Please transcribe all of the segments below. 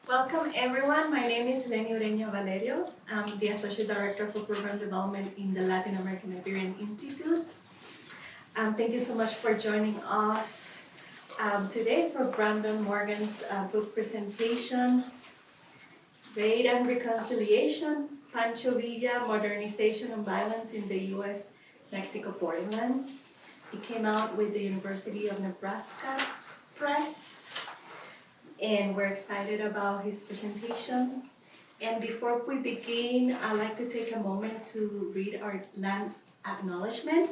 Welcome everyone. My name is Leni Ureña Valerio. I'm the Associate Director for Program Development in the Latin American Iberian Institute. Thank you so much for joining us today for Brandon Morgan's book presentation, Raid and Reconciliation, Pancho Villa, Modernization and Violence in the U.S.-Mexico Borderlands. It came out with the University of Nebraska Press, and we're excited about his presentation. And before we begin, I'd like to take a moment to read our land acknowledgement.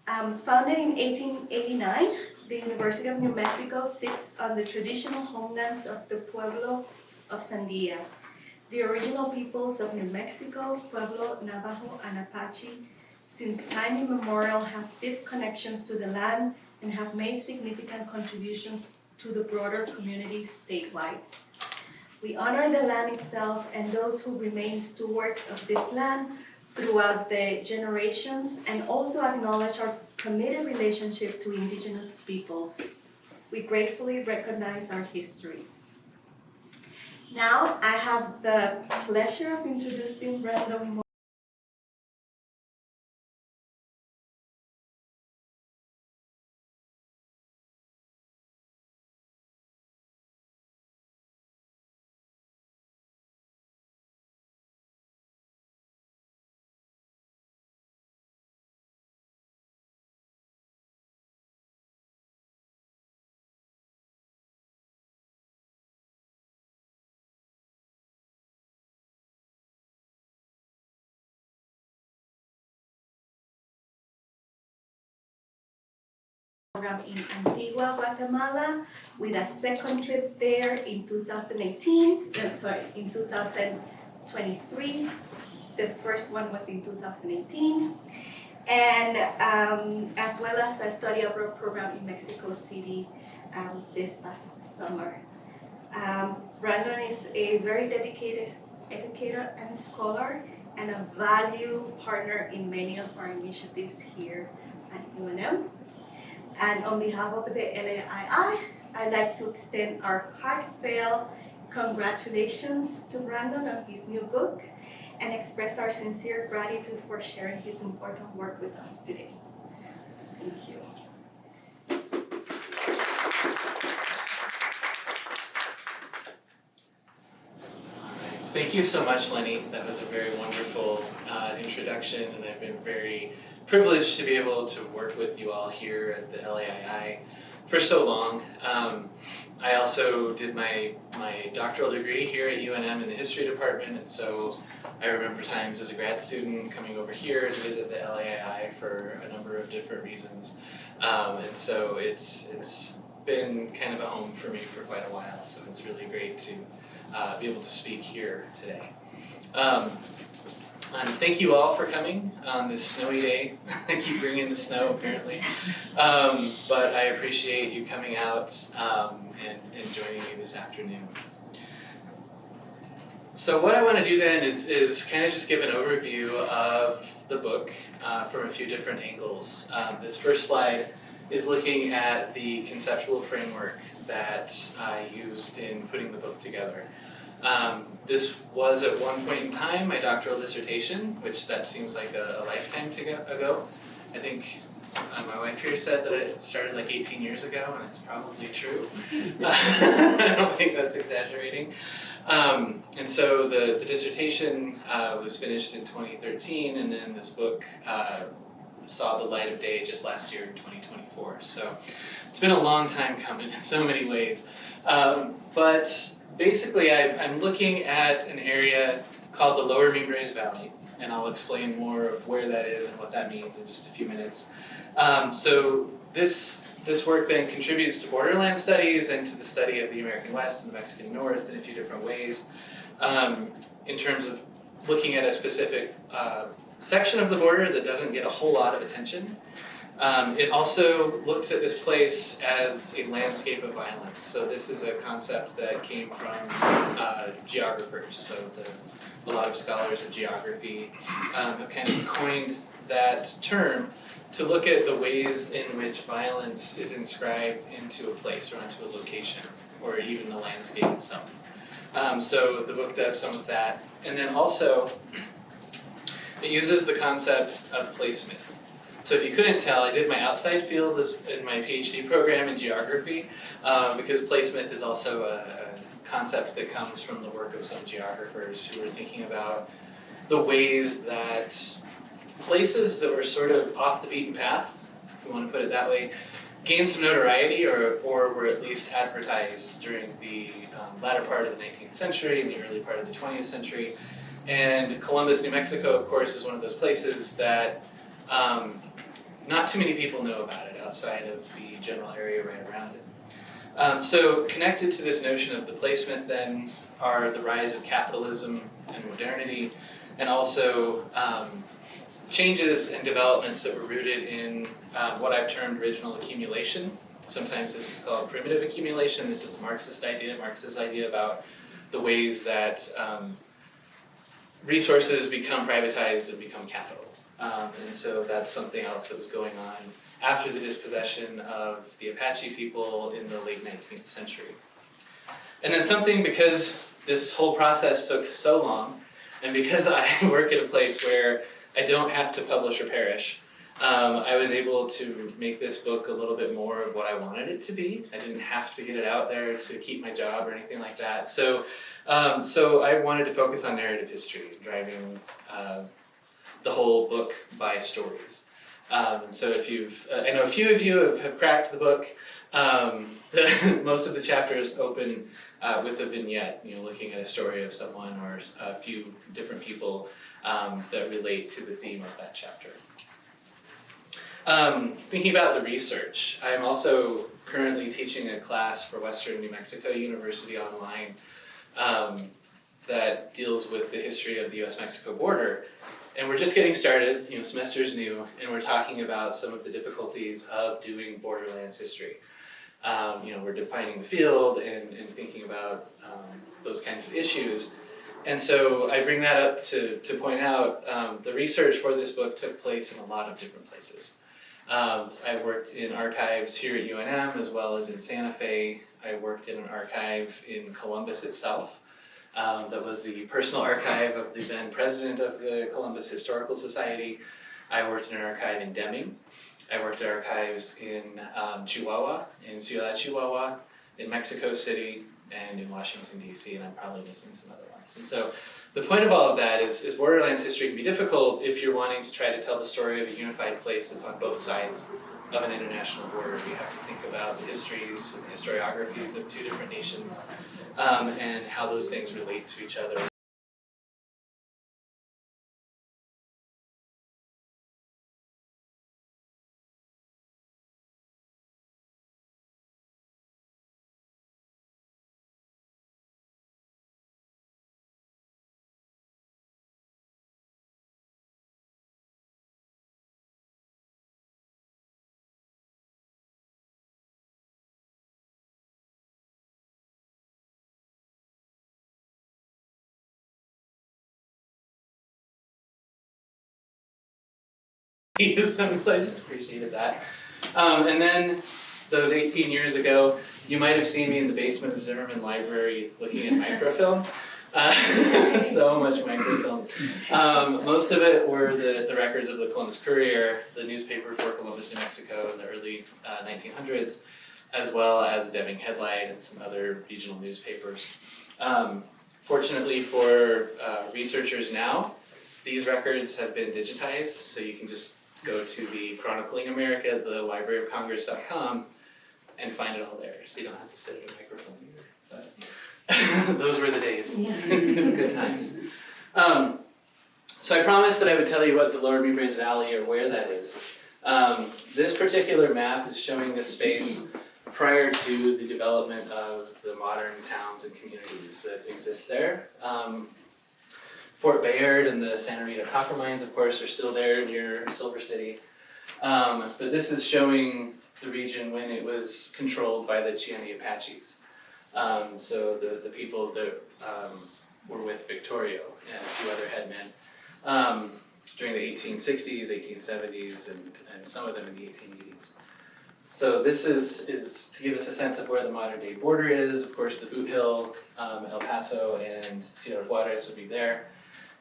Founded in 1889, the University of New Mexico sits on the traditional homelands of the Pueblo of Sandia. The original peoples of New Mexico, Pueblo, Navajo, and Apache, since time immemorial have deep connections to the land and have made significant contributions to the broader community statewide. We honor the land itself and those who remain stewards of this land throughout the generations, and also acknowledge our committed relationship to indigenous peoples. We gratefully recognize our history. Now I have the pleasure of introducing Brandon. Program in Antigua, Guatemala, with a second trip there in 2023. The first one was in 2018. And as well as a study abroad program in Mexico City this past summer. Brandon is a very dedicated educator and scholar and a value partner in many of our initiatives here at UNM. And on behalf of the LAII, I'd like to extend our heartfelt congratulations to Brandon on his new book and express our sincere gratitude for sharing his important work with us today. Thank you. Thank you so much, Lenny. That was a very wonderful introduction, and I've been very privileged to be able to work with you all here at the LAII for so long. I also did my doctoral degree here at UNM in the history department, and so I remember times as a grad student coming over here to visit the LAII for a number of different reasons. And so it's been kind of a home for me for quite a while, so it's really great to be able to speak here today. And thank you all for coming on this snowy day. I keep bringing the snow apparently. But I appreciate you coming out and joining me this afternoon. So what I want to do then is kind of just give an overview of the book from a few different angles. This first slide is looking at the conceptual framework that I used in putting the book together. This was at one point in time my doctoral dissertation, which that seems like a lifetime ago. I think my wife here said that it started like 18 years ago, and it's probably true. I don't think that's exaggerating. And so the dissertation was finished in 2013, and then this book saw the light of day just last year in 2024. So it's been a long time coming in so many ways. But basically, I'm looking at an area called the Lower Mimbres Valley, and I'll explain more of where that is and what that means in just a few minutes. So this work then contributes to borderland studies and to the study of the American West and the Mexican North in a few different ways, in terms of looking at a specific section of the border that doesn't get a whole lot of attention. It also looks at this place as a landscape of violence. So this is a concept that came from geographers. So a lot of scholars of geography have kind of coined that term to look at the ways in which violence is inscribed into a place or onto a location, or even the landscape itself. So the book does some of that. And then also, it uses the concept of placement. So if you couldn't tell, I did my outside field in my PhD program in geography, because placement is also a concept that comes from the work of some geographers who were thinking about the ways that places that were sort of off the beaten path, if we want to put it that way, gained some notoriety or were at least advertised during the latter part of the 19th century and the early part of the 20th century. And Columbus, New Mexico, of course, is one of those places that not too many people know about it outside of the general area right around it. So connected to this notion of the placement then are the rise of capitalism and modernity, and also changes and developments that were rooted in what I've termed original accumulation. Sometimes this is called primitive accumulation. This is a Marxist idea about the ways that resources become privatized and become capital. And so that's something else that was going on after the dispossession of the Apache people in the late 19th century. And then something, because this whole process took so long, and because I work at a place where I don't have to publish or perish, I was able to make this book a little bit more of what I wanted it to be. I didn't have to get it out there to keep my job or anything like that. So I wanted to focus on narrative history, driving the whole book by stories. And so if I know a few of you have cracked the book. Most of the chapters open with a vignette, looking at a story of someone or a few different people that relate to the theme of that chapter. Thinking about the research, I'm also currently teaching a class for Western New Mexico University online that deals with the history of the US-Mexico border. And we're just getting started, semester's new, and we're talking about some of the difficulties of doing Borderlands history. We're defining the field and thinking about those kinds of issues. And so I bring that up to point out the research for this book took place in a lot of different places. I worked in archives here at UNM as well as in Santa Fe. I worked in an archive in Columbus itself. That was the personal archive of the then president of the Columbus Historical Society. I worked in an archive in Deming. I worked at archives in Chihuahua, in Ciudad Chihuahua, in Mexico City, and in Washington, D.C., and I'm probably missing some other ones. And so the point of all of that is Borderlands history can be difficult if you're wanting to try to tell the story of a unified place that's on both sides of an international border. You have to think about the histories and historiographies of two different nations and how those things relate to each other. So I just appreciated that. And then those 18 years ago, you might have seen me in the basement of Zimmerman Library looking at microfilm. So much microfilm. Most of it were the records of the Columbus Courier, the newspaper for Columbus, New Mexico in the early 1900s, as well as Deming Headlight and some other regional newspapers. Fortunately for researchers now, these records have been digitized, so you can just go to the Chronicling America, the libraryofcongress.com, and find it all there. So you don't have to sit at a microphone either. But those were the days. Good times. So I promised that I would tell you what the Lower Mimbres Valley or where that is. This particular map is showing this space prior to the development of the modern towns and communities that exist there. Fort Bayard and the Santa Rita copper mines, of course, are still there near Silver City. But this is showing the region when it was controlled by the Cheyenne Apaches. So the people that were with Victorio and a few other headmen during the 1860s, 1870s, and some of them in the 1880s. So this is to give us a sense of where the modern day border is. Of course, the Boot Hill, El Paso, and Ciudad Juarez would be there.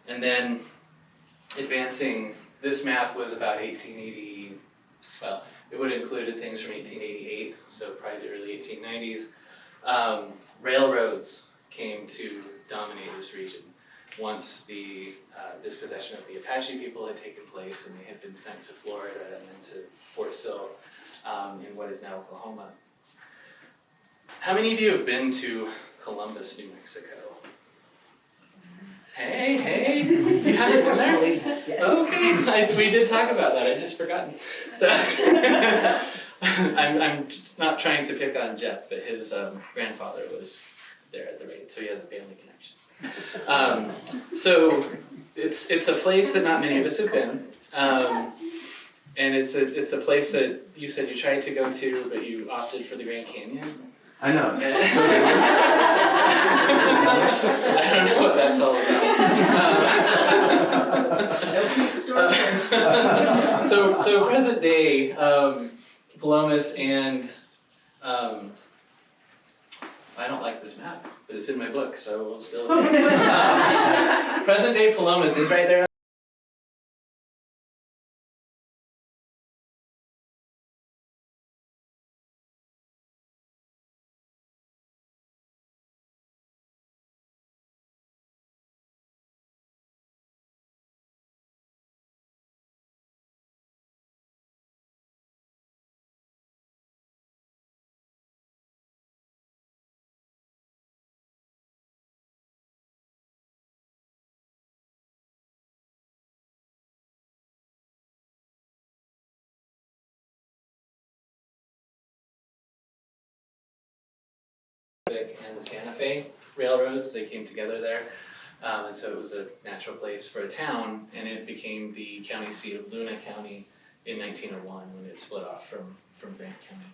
And then advancing, this map was about 1880, well, it would have included things from 1888, so probably the early 1890s. Railroads came to dominate this region once the dispossession of the Apache people had taken place and they had been sent to Florida and then to Fort Sill in what is now Oklahoma. How many of you have been to Columbus, New Mexico? Hey, you haven't been there? Okay, we did talk about that, I just forgotten. So, I'm not trying to pick on Jeff, but his grandfather was there at the raid, so he has a family connection. So it's a place that not many of us have been, and it's a place that you said you tried to go to, but you opted for the Grand Canyon. I know. I don't know what that's all about. So present day, Palomas and I don't like this map, but it's in my book, so we'll still. Present day Palomas is right there. And the Santa Fe railroads, they came together there, and so it was a natural place for a town, and it became the county seat of Luna County in 1901 when it split off from Grant County.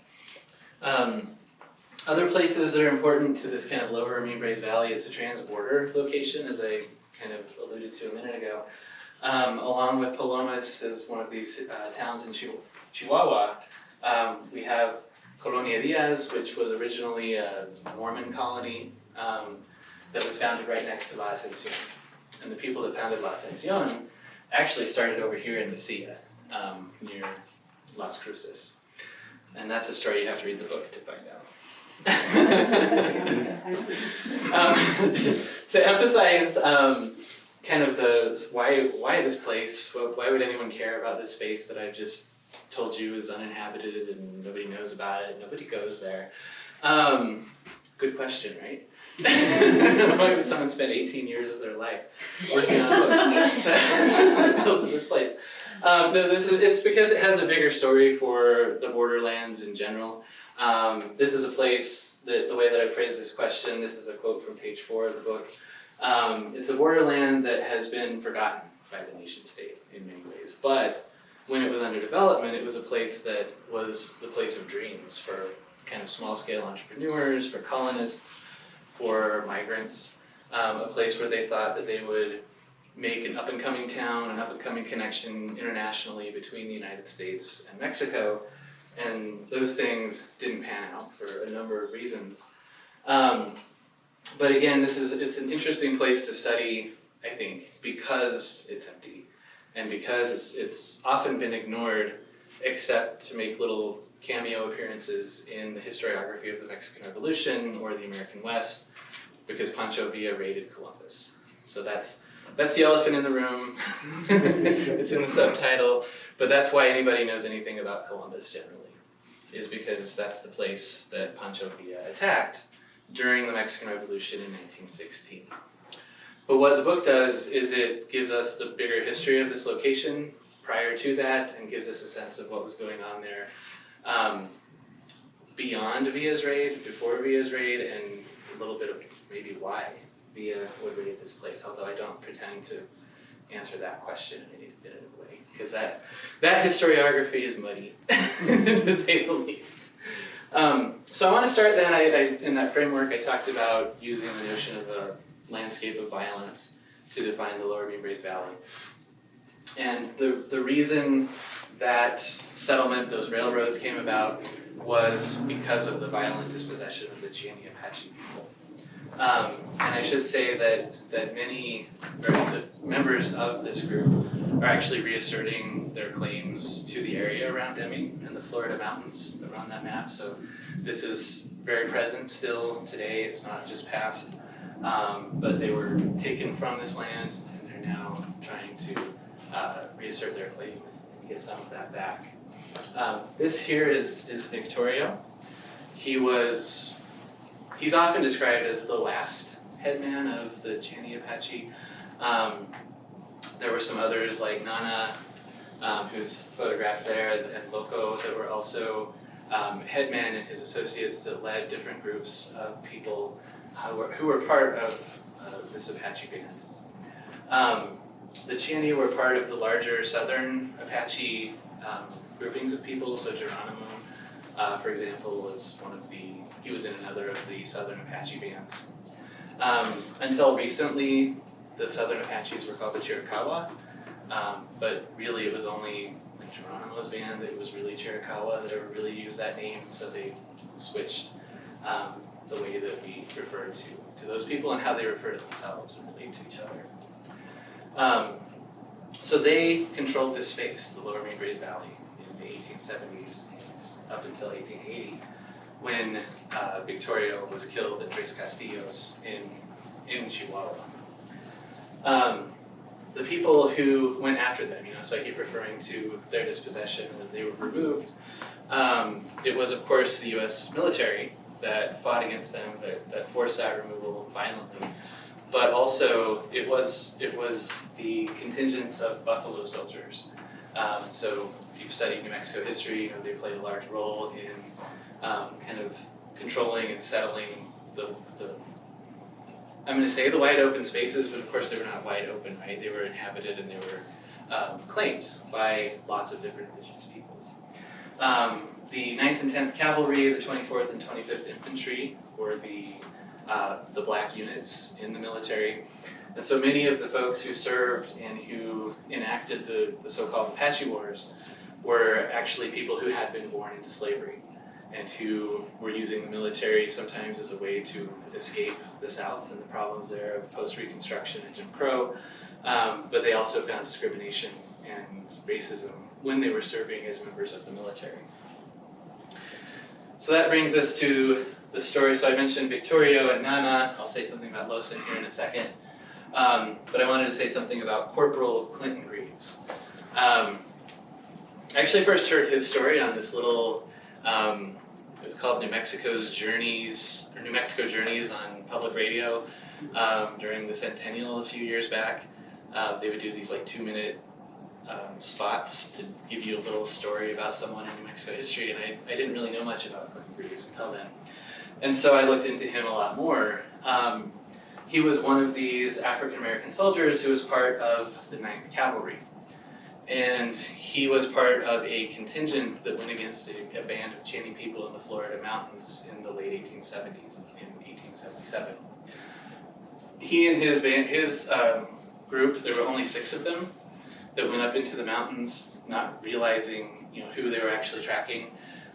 Other places that are important to this kind of lower Mimbres Valley, it's a trans-border location, as I kind of alluded to a minute ago. Along with Palomas as one of these towns in Chihuahua, we have Colonia Diaz, which was originally a Mormon colony that was founded right next to La Ascension. And the people that founded La Ascension actually started over here in Lucia, near Las Cruces. And that's a story you have to read the book to find out. To emphasize kind of the why this place, why would anyone care about this space that I've just told you is uninhabited and nobody knows about it, nobody goes there. Good question, right? Why would someone spend 18 years of their life working on a book built in this place? No, it's because it has a bigger story for the Borderlands in general. This is a place that, the way that I phrase this question, this is a quote from page 4 of the book. It's a borderland that has been forgotten by the nation state in many ways, but when it was under development, it was a place that was the place of dreams for kind of small-scale entrepreneurs, for colonists, for migrants, a place where they thought that they would make an up-and-coming town, an up-and-coming connection internationally between the United States and Mexico, and those things didn't pan out for a number of reasons. But again, it's an interesting place to study, I think, because it's empty. And because it's often been ignored, except to make little cameo appearances in the historiography of the Mexican Revolution or the American West, because Pancho Villa raided Columbus. So that's the elephant in the room. It's in the subtitle, but that's why anybody knows anything about Columbus generally, is because that's the place that Pancho Villa attacked during the Mexican Revolution in 1916. But what the book does is it gives us the bigger history of this location prior to that and gives us a sense of what was going on there beyond Villa's raid, before Villa's raid, and a little bit of maybe why Villa would raid this place, although I don't pretend to answer that question in any definitive way, because that historiography is muddy, to say the least. So I want to start then, in that framework I talked about using the notion of a landscape of violence to define the lower Mimbres Valley. And the reason that settlement, those railroads came about was because of the violent dispossession of the Cheyenne Apache people. And I should say that many, or the members of this group are actually reasserting their claims to the area around Deming and the Florida mountains that are on that map. So this is very present still today. It's not just past, but they were taken from this land and they're now trying to reassert their claim and get some of that back. This here is Victorio. He's often described as the last headman of the Cheyenne Apache. There were some others like Nana, who's photographed there, and Loco that were also headmen and his associates that led different groups of people who were part of this Apache band. The Cheyenne were part of the larger southern Apache groupings of people, so Geronimo, for example, he was in another of the southern Apache bands. Until recently, the southern Apaches were called the Chiricahua, but really it was only in Geronimo's band that it was really Chiricahua that ever really used that name, so they switched the way that we refer to those people and how they refer to themselves and relate to each other. So they controlled this space, the lower Main Raised Valley, in the 1870s and up until 1880, when Victorio was killed at Tres Castillos in Chihuahua. The people who went after them, so I keep referring to their dispossession and that they were removed, it was of course the US military that fought against them, that forced that removal violently. But also it was the contingents of buffalo soldiers. So if you've studied New Mexico history, they played a large role in kind of controlling and settling the I'm going to say the wide open spaces, but of course they were not wide open, right? They were inhabited and they were claimed by lots of different indigenous peoples. The 9th and 10th Cavalry, the 24th and 25th Infantry were the black units in the military. And so many of the folks who served and who enacted the so-called Apache Wars were actually people who had been born into slavery and who were using the military sometimes as a way to escape the South and the problems there of post-Reconstruction and Jim Crow, but they also found discrimination and racism when they were serving as members of the military. So that brings us to the story. So I mentioned Victorio and Nana. I'll say something about Lawson here in a second. But I wanted to say something about Corporal Clinton Greaves. I actually first heard his story on this little, it was called New Mexico Journeys on public radio during the Centennial a few years back. They would do these like 2-minute spots to give you a little story about someone in New Mexico history, and I didn't really know much about Clinton Greaves until then. And so I looked into him a lot more. He was one of these African American soldiers who was part of the 9th Cavalry. And he was part of a contingent that went against a band of Cheyenne people in the Florida mountains in the late 1870s, in 1877. He and his band, his group, there were only 6 of them that went up into the mountains, not realizing who they were actually tracking.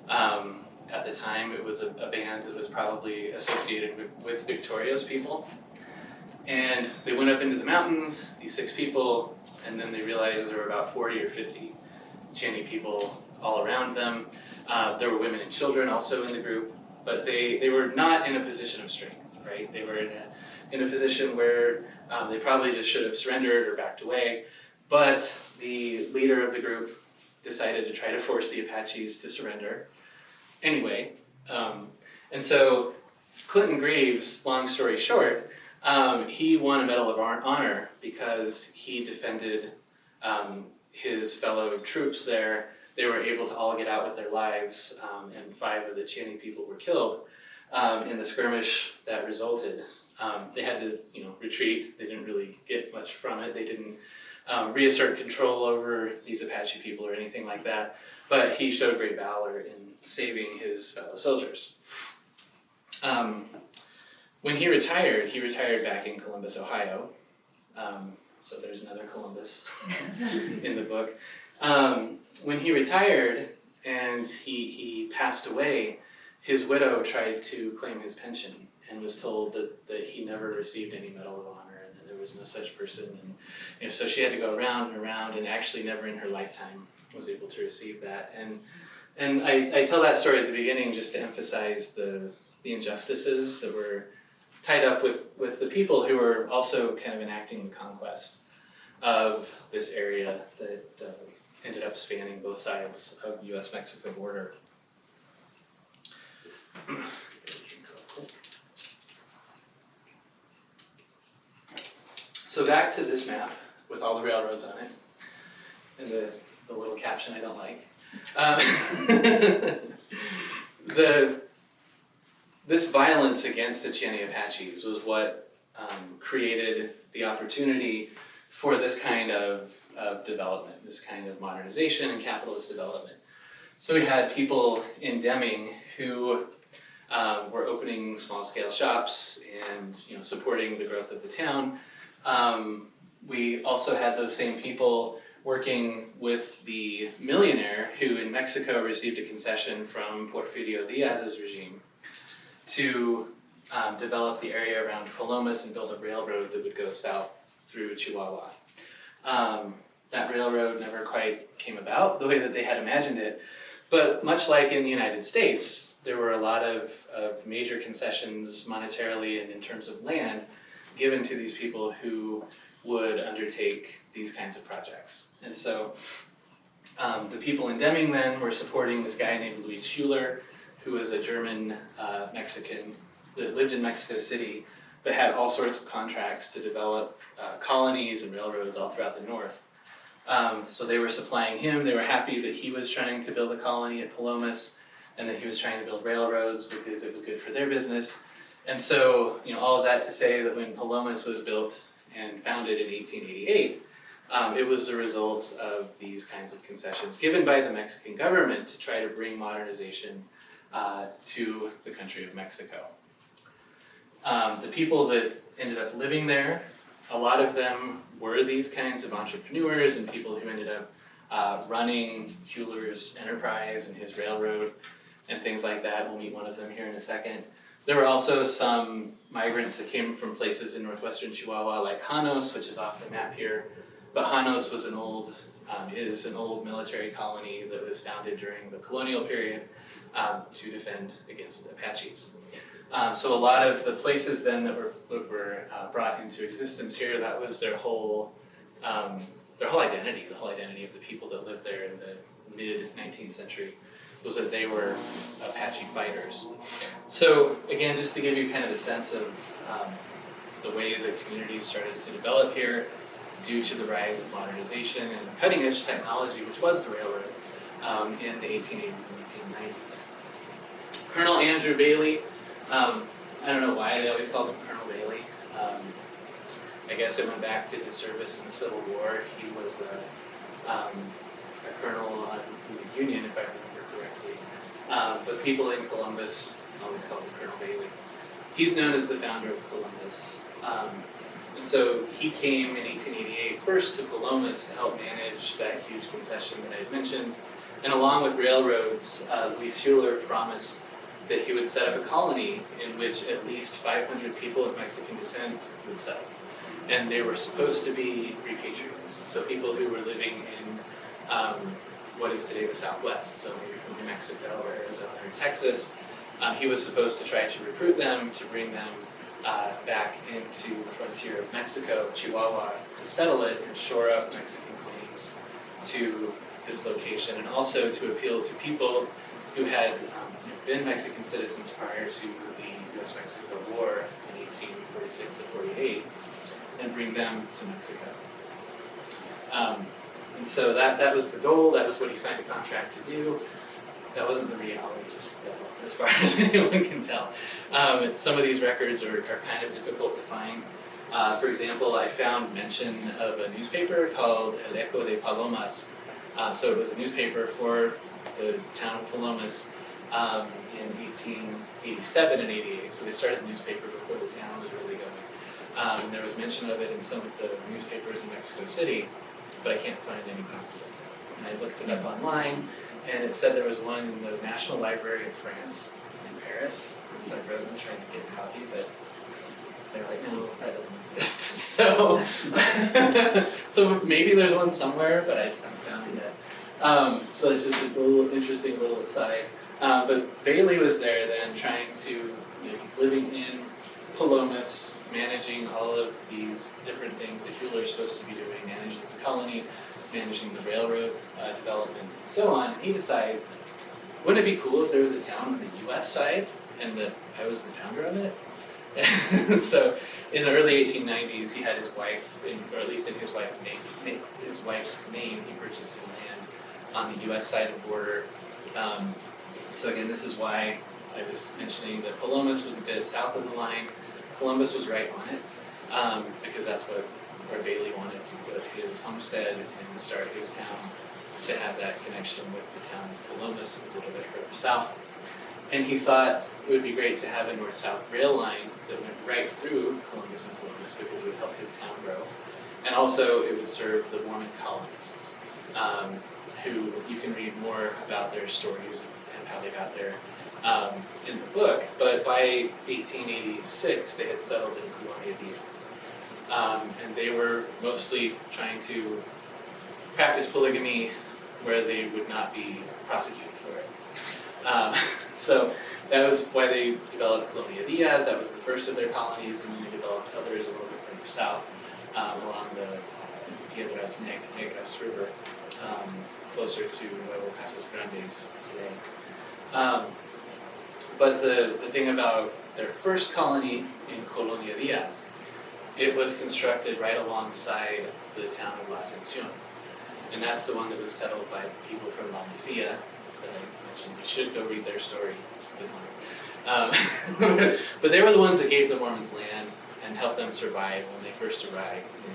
At the time, it was a band that was probably associated with Victoria's people. And they went up into the mountains, these 6 people, and then they realized there were about 40 or 50 Cheyenne people all around them. There were women and children also in the group, but they were not in a position of strength, right? They were in a position where they probably just should have surrendered or backed away, but the leader of the group decided to try to force the Apaches to surrender anyway. And so Clinton Greaves, long story short, he won a Medal of Honor because he defended his fellow troops there. They were able to all get out with their lives, and 5 of the Cheyenne people were killed in the skirmish that resulted. They had to, retreat. They didn't really get much from it. They didn't reassert control over these Apache people or anything like that. But he showed great valor in saving his fellow soldiers. When he retired back in Columbus, Ohio. So there's another Columbus in the book. When he retired and he passed away, his widow tried to claim his pension and was told that he never received any Medal of Honor and that there was no such person. And so she had to go around and around, and actually never in her lifetime was able to receive that. And I tell that story at the beginning just to emphasize the injustices that were tied up with the people who were also kind of enacting the conquest of this area that ended up spanning both sides of the US-Mexico border. So back to this map with all the railroads on it, and the little caption I don't like. This violence against the Cheyenne Apaches was what created the opportunity for this kind of development, this kind of modernization and capitalist development. So we had people in Deming who were opening small-scale shops and supporting the growth of the town. We also had those same people working with the millionaire who in Mexico received a concession from Porfirio Diaz's regime to develop the area around Palomas and build a railroad that would go south through Chihuahua. That railroad never quite came about the way that they had imagined it, but much like in the United States, there were a lot of major concessions monetarily and in terms of land given to these people who would undertake these kinds of projects. And so the people in Deming then were supporting this guy named Luis Schuler, who was a German Mexican that lived in Mexico City, but had all sorts of contracts to develop colonies and railroads all throughout the north. So they were supplying him. They were happy that he was trying to build a colony at Palomas and that he was trying to build railroads because it was good for their business. And so, all of that to say that when Palomas was built and founded in 1888, it was the result of these kinds of concessions given by the Mexican government to try to bring modernization to the country of Mexico. The people that ended up living there, a lot of them were these kinds of entrepreneurs and people who ended up running Hewler's enterprise and his railroad and things like that. We'll meet one of them here in a second. There were also some migrants that came from places in northwestern Chihuahua like Janos, which is off the map here. But Janos was is an old military colony that was founded during the colonial period to defend against Apaches. So a lot of the places then that were brought into existence here, that was their whole identity, the whole identity of the people that lived there in the mid-19th century, was that they were Apache fighters. So again, just to give you kind of a sense of the way the community started to develop here due to the rise of modernization and cutting-edge technology, which was the railroad in the 1880s and 1890s. Colonel Andrew Bailey, I don't know why they always called him Colonel Bailey. I guess it went back to his service in the Civil War. He was a colonel in the Union, if I remember correctly. But people in Columbus always called him Colonel Bailey. He's known as the founder of Columbus. And so he came in 1888 first to Palomas to help manage that huge concession that I had mentioned. And along with railroads, Luis Schuler promised that he would set up a colony in which at least 500 people of Mexican descent would settle. And they were supposed to be repatriates, so people who were living in what is today the Southwest, so maybe from New Mexico or Arizona or Texas. He was supposed to try to recruit them, to bring them back into the frontier of Mexico, Chihuahua, to settle it and shore up Mexican claims to this location, and also to appeal to people who had been Mexican citizens prior to the US-Mexico War in 1846 to 48, and bring them to Mexico. And so that was the goal, that was what he signed a contract to do. That wasn't the reality, as far as anyone can tell. Some of these records are kind of difficult to find. For example, I found mention of a newspaper called El Eco de Palomas. So it was a newspaper for the town of Palomas in 1887 and 88. So they started the newspaper before the town was really going. There was mention of it in some of the newspapers in Mexico City, but I can't find any copies of it. And I looked it up online, and it said there was one in the National Library of France in Paris. And so I wrote them trying to get a copy, but they're like, no, that doesn't exist. So, so maybe there's one somewhere, but I haven't found it yet. So it's just a little interesting little aside. But Bailey was there then trying to, he's living in Palomas, managing all of these different things that Euler is supposed to be doing, managing the colony, managing the railroad development, and so on. And he decides, wouldn't it be cool if there was a town on the US side and that I was the founder of it? So in the early 1890s, he had his wife, or at least in his wife's name, he purchased some land on the US side of the border. So again, this is why I was mentioning that Palomas was a bit south of the line. Columbus was right on it, because that's where Bailey wanted to put his homestead and start his town, to have that connection with the town of Palomas. It was a little bit further south. And he thought it would be great to have a north-south rail line that went right through Columbus and Palomas, because it would help his town grow. And also it would serve the Mormon colonists, who you can read more about their stories and how they got there in the book. But by 1886, they had settled in Colonia Diaz. And they were mostly trying to practice polygamy where they would not be prosecuted for it. So that was why they developed Colonia Diaz. That was the first of their colonies, and then they developed others a little bit further south along the Piedras Negras River, closer to Nuevo Casas Grandes today. But the thing about their first colony in Colonia Diaz, it was constructed right alongside the town of La Ascensión. And that's the one that was settled by people from La Mesilla that I mentioned. You should go read their story, it's a good one. But they were the ones that gave the Mormons land and helped them survive when they first arrived in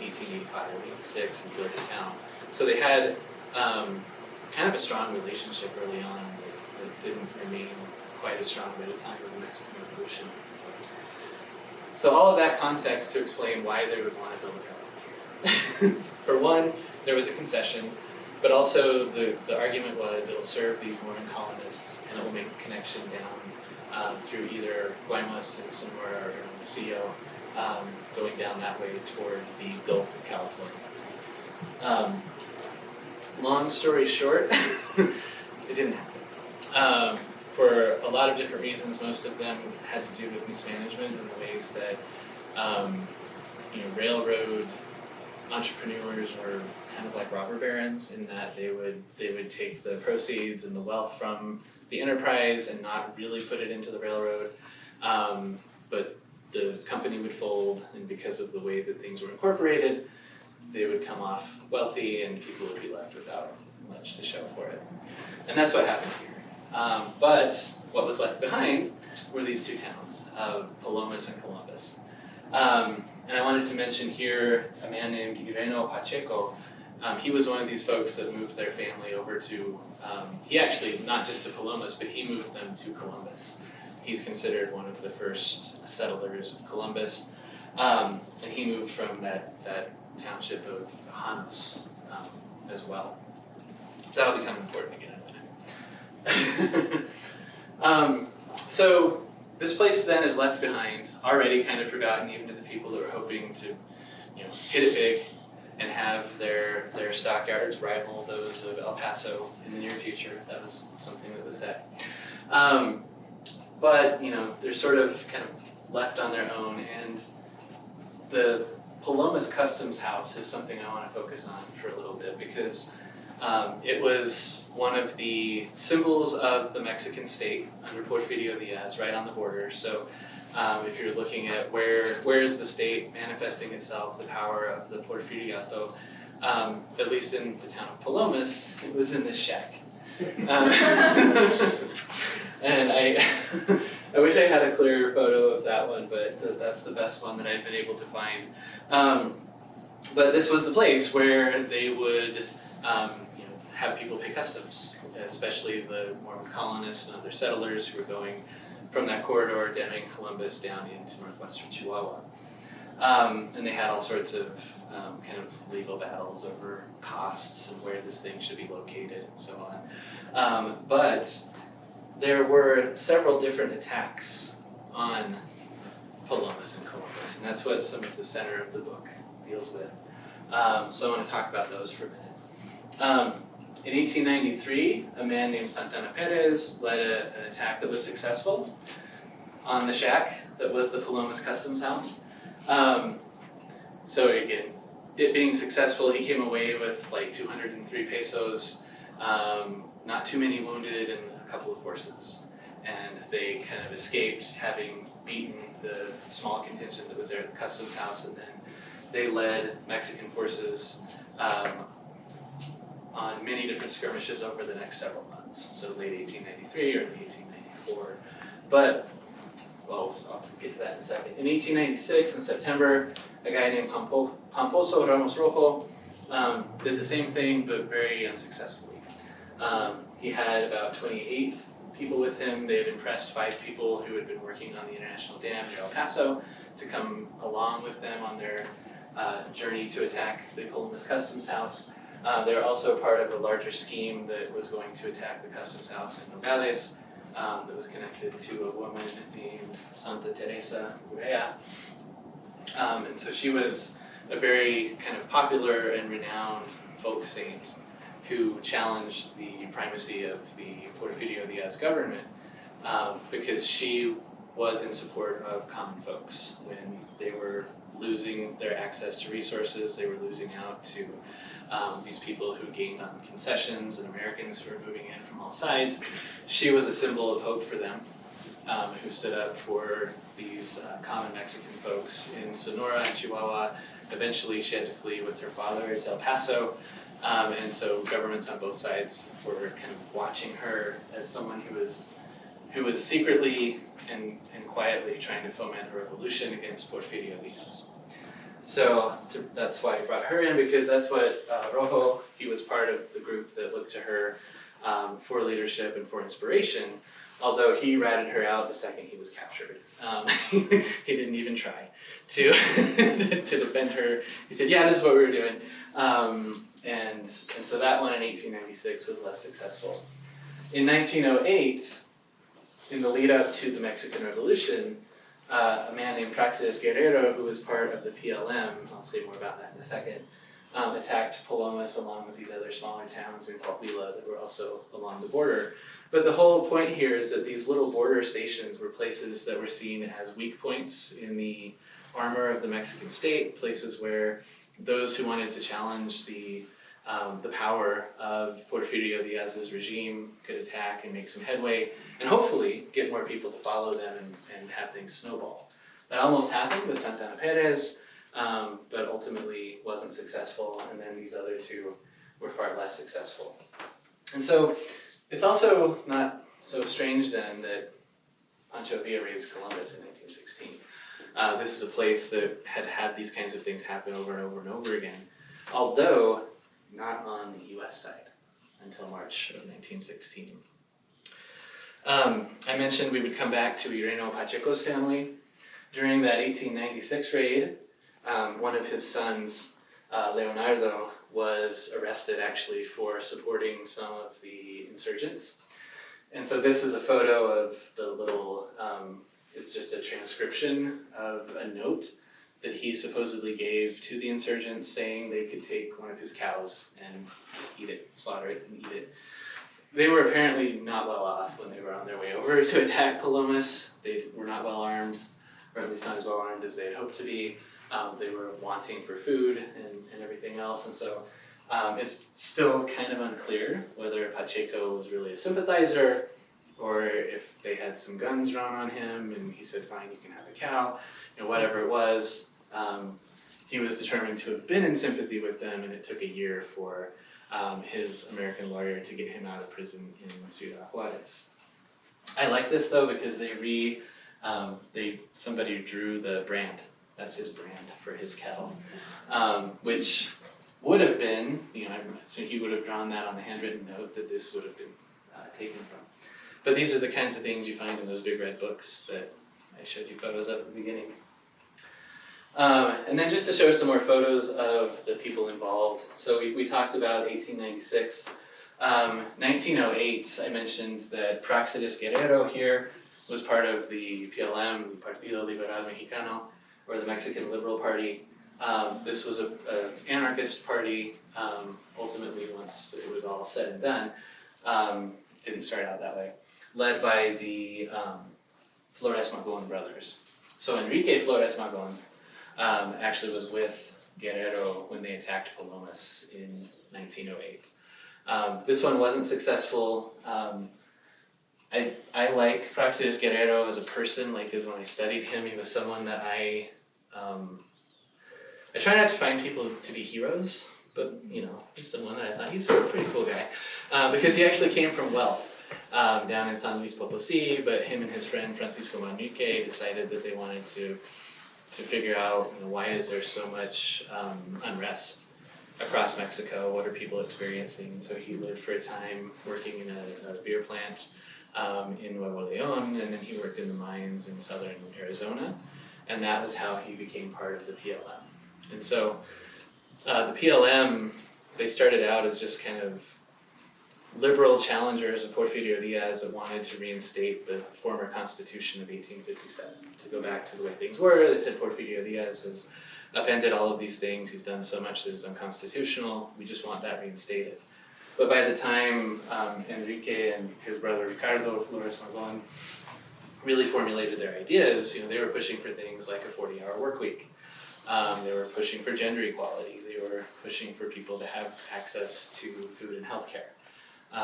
1885 or 86 and built the town. So they had kind of a strong relationship early on that didn't remain quite as strong by the time of the Mexican Revolution. So all of that context to explain why they would want to build a colony here. For one, there was a concession, but also the argument was it'll serve these Mormon colonists and it will make a connection down through either Guaymas and Sonora or Hermosillo, going down that way toward the Gulf of California. Long story short, it didn't happen. For a lot of different reasons, most of them had to do with mismanagement and the ways that railroad entrepreneurs were kind of like robber barons in that they would take the proceeds and the wealth from the enterprise and not really put it into the railroad, but the company would fold, and because of the way that things were incorporated, they would come off wealthy and people would be left without much to show for it. And that's what happened here. But what was left behind were these two towns of Palomas and Columbus. And I wanted to mention here a man named Ireno Pacheco. He was one of these folks that moved their family over to, he actually, not just to Palomas, but he moved them to Columbus. He's considered one of the first settlers of Columbus. And he moved from that township of Janos as well. That'll become important again in a minute. So this place then is left behind, already kind of forgotten even to the people that were hoping to hit it big and have their stockyards rival those of El Paso in the near future. That was something that was set. But they're sort of kind of left on their own, and the Palomas Customs House is something I want to focus on for a little bit because it was one of the symbols of the Mexican state under Porfirio Diaz, right on the border. So if you're looking at where is the state manifesting itself, the power of the Porfiriato, at least in the town of Palomas, it was in this shack. And I wish I had a clearer photo of that one, but that's the best one that I've been able to find. But this was the place where they would have people pay customs, especially the Mormon colonists and other settlers who were going from that corridor, Deming, Columbus, down into northwestern Chihuahua. And they had all sorts of kind of legal battles over costs and where this thing should be located and so on. But there were several different attacks on Palomas and Columbus, and that's what some of the center of the book deals with. So I want to talk about those for a minute. In 1893, a man named Santana Perez led an attack that was successful on the shack that was the Palomas Customs House. So again, it being successful, he came away with like 203 pesos, not too many wounded, and a couple of horses. And they kind of escaped, having beaten the small contingent that was there at the customs house, and then they led Mexican forces on many different skirmishes over the next several months. So late 1893 or 1894. But, well, I'll get to that in a second. In 1896, in September, a guy named Pamposo Ramos Rojo did the same thing, but very unsuccessfully. He had about 28 people with him. They had impressed 5 people who had been working on the International Dam near El Paso to come along with them on their journey to attack the Columbus Customs House. They were also part of a larger scheme that was going to attack the customs house in Nogales that was connected to a woman named Santa Teresa Urrea. And so she was a very kind of popular and renowned folk saint who challenged the primacy of the Porfirio Diaz government because she was in support of common folks. When they were losing their access to resources, they were losing out to these people who gained on concessions and Americans who were moving in from all sides. She was a symbol of hope for them, who stood up for these common Mexican folks in Sonora and Chihuahua. Eventually she had to flee with her father to El Paso, and so governments on both sides were kind of watching her as someone who was secretly and quietly trying to foment a revolution against Porfirio Diaz. So that's why I brought her in, because that's what Rojo, he was part of the group that looked to her for leadership and for inspiration, although he ratted her out the second he was captured. He didn't even try to to defend her. He said, yeah, this is what we were doing. And so that one in 1896 was less successful. In 1908, in the lead up to the Mexican Revolution, a man named Praxedes Guerrero, who was part of the PLM, I'll say more about that in a second, attacked Palomas along with these other smaller towns in Coahuila that were also along the border. But the whole point here is that these little border stations were places that were seen as weak points in the armor of the Mexican state, places where those who wanted to challenge the power of Porfirio Diaz's regime could attack and make some headway, and hopefully get more people to follow them and have things snowball. That almost happened with Santana Perez, but ultimately wasn't successful, and then these other two were far less successful. And so it's also not so strange then that Pancho Villa raised Columbus in 1916. This is a place that had had these kinds of things happen over and over and over again, although not on the US side until March of 1916. I mentioned we would come back to Ireno Pacheco's family. During that 1896 raid, one of his sons, Leonardo, was arrested actually for supporting some of the insurgents. And so this is a photo of the little, it's just a transcription of a note that he supposedly gave to the insurgents saying they could take one of his cows and eat it, slaughter it and eat it. They were apparently not well off when they were on their way over to attack Palomas. They were not well armed, or at least not as well armed as they had hoped to be. They were wanting for food and everything else, and so it's still kind of unclear whether Pacheco was really a sympathizer or if they had some guns drawn on him and he said, fine, you can have a cow, whatever it was. He was determined to have been in sympathy with them, and it took a year for his American lawyer to get him out of prison in Ciudad Juarez. I like this though because somebody drew the brand. That's his brand for his cattle, which would have been, so he would have drawn that on the handwritten note that this would have been taken from. But these are the kinds of things you find in those big red books that I showed you photos of at the beginning. And then just to show some more photos of the people involved. So we talked about 1896. 1908, I mentioned that Praxedis Guerrero here was part of the PLM, Partido Liberal Mexicano, or the Mexican Liberal Party. This was an anarchist party. Ultimately, once it was all said and done, didn't start out that way, led by the Flores Magón brothers. So Enrique Flores Magón actually was with Guerrero when they attacked Palomas in 1908. This one wasn't successful. I like Praxedis Guerrero as a person. Like when I studied him, he was someone that I try not to find people to be heroes, but he's someone that I thought he's a pretty cool guy because he actually came from wealth down in San Luis Potosí. But him and his friend Francisco Manrique decided that they wanted to figure out why is there so much unrest across Mexico. What are people experiencing? So he lived for a time working in a beer plant in Nuevo León, and then he worked in the mines in southern Arizona, and that was how he became part of the PLM. And so the PLM, they started out as just kind of liberal challengers of Porfirio Diaz that wanted to reinstate the former Constitution of 1857, to go back to the way things were. They said Porfirio Diaz has upended all of these things. He's done so much that is unconstitutional. We just want that reinstated. But by the time Enrique and his brother Ricardo Flores Magón really formulated their ideas, they were pushing for things like a 40-hour work week. They were pushing for gender equality. They were pushing for people to have access to food and healthcare.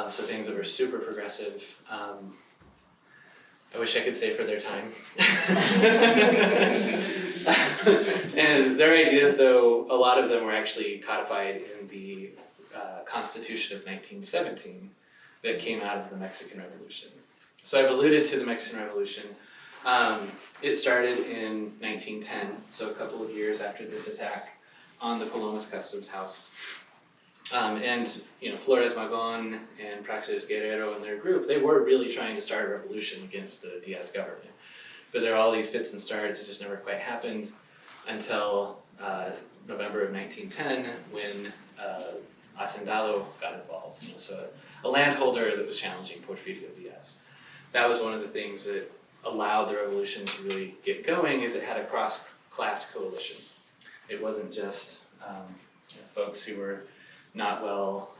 So things that were super progressive. I wish I could say for their time. And their ideas, though, a lot of them were actually codified in the Constitution of 1917 that came out of the Mexican Revolution. So I've alluded to the Mexican Revolution. It started in 1910, so a couple of years after this attack on the Palomas Customs House. And Flores Magón and Praxedis Guerrero and their group, they were really trying to start a revolution against the Diaz government. But there are all these fits and starts. It just never quite happened until November of 1910 when Hacendado got involved. So a landholder that was challenging Porfirio Diaz. That was one of the things that allowed the revolution to really get going, is it had a cross-class coalition. It wasn't just folks who were not well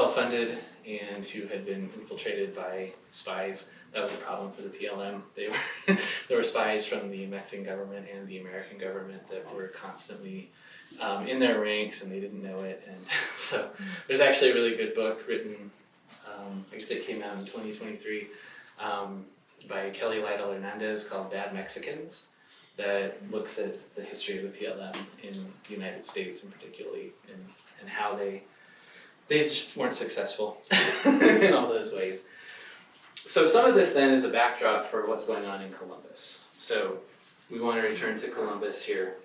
funded and who had been infiltrated by spies. That was a problem for the PLM. There were spies from the Mexican government and the American government that were constantly in their ranks, and they didn't know it. And so there's actually a really good book written, I guess it came out in 2023, by Kelly Lytle Hernandez called Bad Mexicans, that looks at the history of the PLM in the United States and particularly, and how they just weren't successful in all those ways. So some of this then is a backdrop for what's going on in Columbus. So we want to return to Columbus here.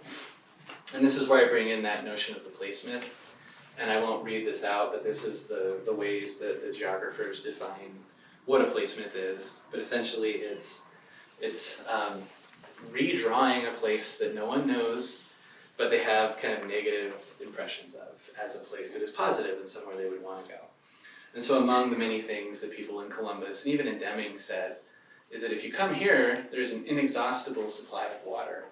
And this is where I bring in that notion of the placement. And I won't read this out, but this is the ways that the geographers define what a placement is. But essentially it's redrawing a place that no one knows, but they have kind of negative impressions of as a place that is positive and somewhere they would want to go. And so among the many things that people in Columbus, and even in Deming, said, is that if you come here, there's an inexhaustible supply of water.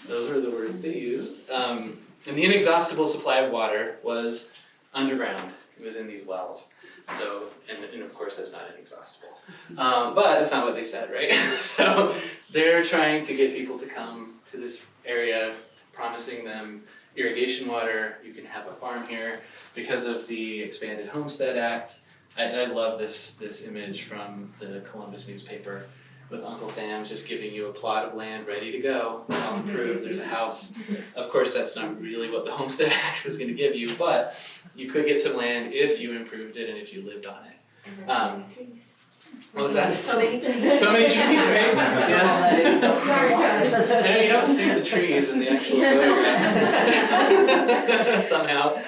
Those were the words they used. And the inexhaustible supply of water was underground. It was in these wells. So, and of course that's not inexhaustible. But it's not what they said, right? So they're trying to get people to come to this area, promising them irrigation water. You can have a farm here. Because of the Expanded Homestead Act, I love this image from the Columbus newspaper with Uncle Sam just giving you a plot of land ready to go. It's all improved, there's a house. Of course, that's not really what the Homestead Act was going to give you, but you could get some land if you improved it and if you lived on it. What was that? So many trees. So many trees, right? Yeah. Sorry, guys. I know you don't see the trees in the actual photographs. Somehow.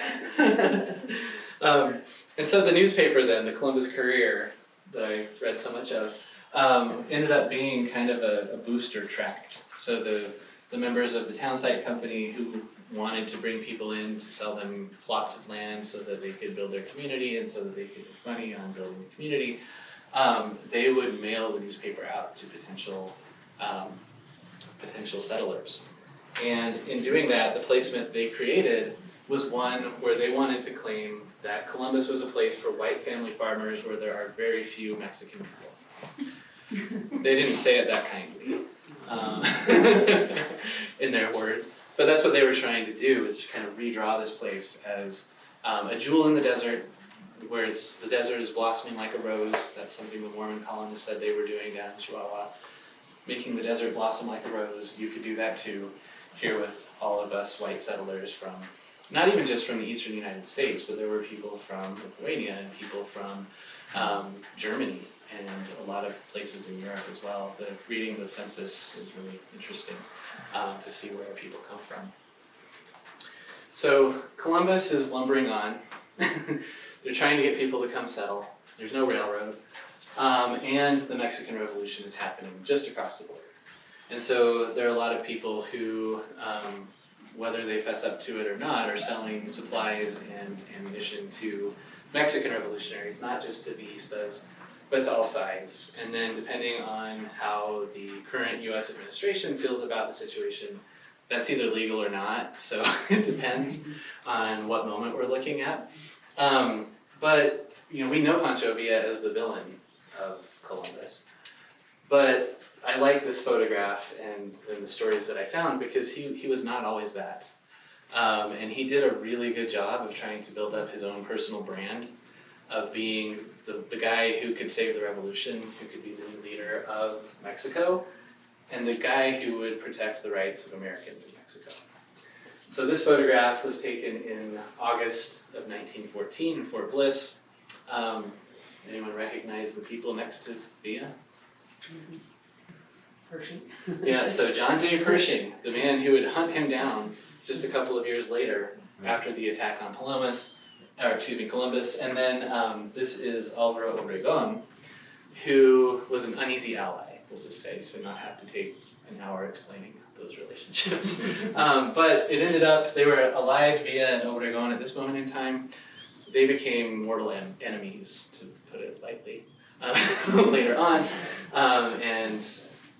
And so the newspaper then, the Columbus Courier, that I read so much of, ended up being kind of a booster tract. So the members of the townsite company who wanted to bring people in to sell them plots of land so that they could build their community and so that they could make money on building the community, they would mail the newspaper out to potential settlers. And in doing that, the placement they created was one where they wanted to claim that Columbus was a place for white family farmers where there are very few Mexican people. They didn't say it that kindly, in their words, but that's what they were trying to do, is to kind of redraw this place as a jewel in the desert, where the desert is blossoming like a rose. That's something the Mormon colonists said they were doing down in Chihuahua, making the desert blossom like a rose. You could do that too, here with all of us white settlers from, not even just from the eastern United States, but there were people from Lithuania and people from Germany and a lot of places in Europe as well. Reading the census is really interesting to see where people come from. So Columbus is lumbering on. They're trying to get people to come settle. There's no railroad. And the Mexican Revolution is happening just across the border. And so there are a lot of people who, whether they fess up to it or not, are selling supplies and ammunition to Mexican revolutionaries, not just to Villistas, but to all sides. And then depending on how the current US administration feels about the situation, that's either legal or not, so it depends on what moment we're looking at. But we know Pancho Villa as the villain of Columbus. But I like this photograph and the stories that I found because he was not always that. And he did a really good job of trying to build up his own personal brand of being the guy who could save the revolution, who could be the new leader of Mexico, and the guy who would protect the rights of Americans in Mexico. So this photograph was taken in August of 1914 in Fort Bliss. Anyone recognize the people next to Villa? Pershing. Yeah, so John J. Pershing, the man who would hunt him down just a couple of years later after the attack on Columbus. And then this is Alvaro Obregón, who was an uneasy ally, we'll just say, to not have to take an hour explaining those relationships. But it ended up, they were allied, Villa and Obregón at this moment in time. They became mortal enemies, to put it lightly, later on. And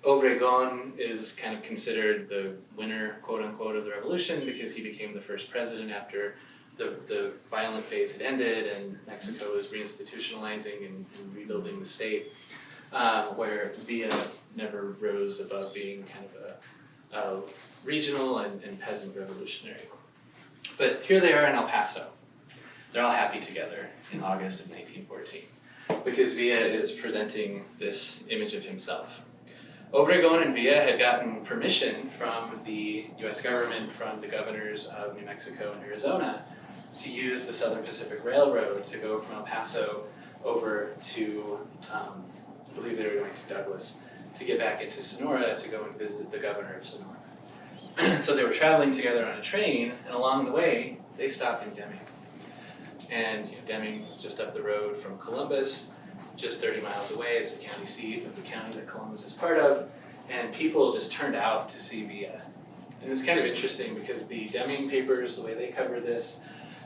Obregón is kind of considered the winner, quote unquote, of the revolution because he became the first president after the violent phase had ended and Mexico was reinstitutionalizing and rebuilding the state, where Villa never rose above being kind of a regional and peasant revolutionary. But here they are in El Paso. They're all happy together in August of 1914 because Villa is presenting this image of himself. Obregón and Villa had gotten permission from the US government, from the governors of New Mexico and Arizona, to use the Southern Pacific Railroad to go from El Paso over to, I believe they were going to Douglas, to get back into Sonora to go and visit the governor of Sonora. So they were traveling together on a train, and along the way, they stopped in Deming. And Deming is just up the road from Columbus, just 30 miles away. It's the county seat of the county that Columbus is part of, and people just turned out to see Villa. And it's kind of interesting because the Deming papers, the way they cover this,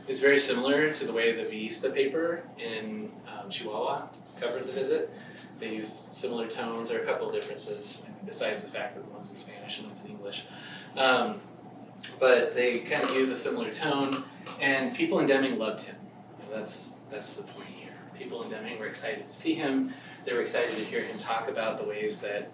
is very similar to the way the Vista paper in Chihuahua covered the visit. They use similar tones. There are a couple of differences, besides the fact that one's in Spanish and one's in English. But they kind of use a similar tone, and people in Deming loved him. That's the point here. People in Deming were excited to see him. They were excited to hear him talk about the ways that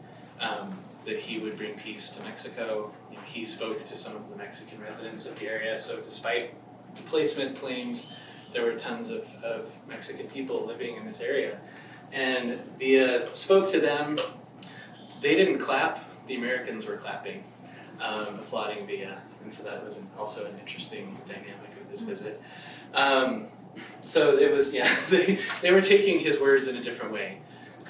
that he would bring peace to Mexico. He spoke to some of the Mexican residents of the area, so despite the placement claims, there were tons of Mexican people living in this area. And Villa spoke to them. They didn't clap, the Americans were clapping, applauding Villa. And so that was also an interesting dynamic of this visit. So it was, they were taking his words in a different way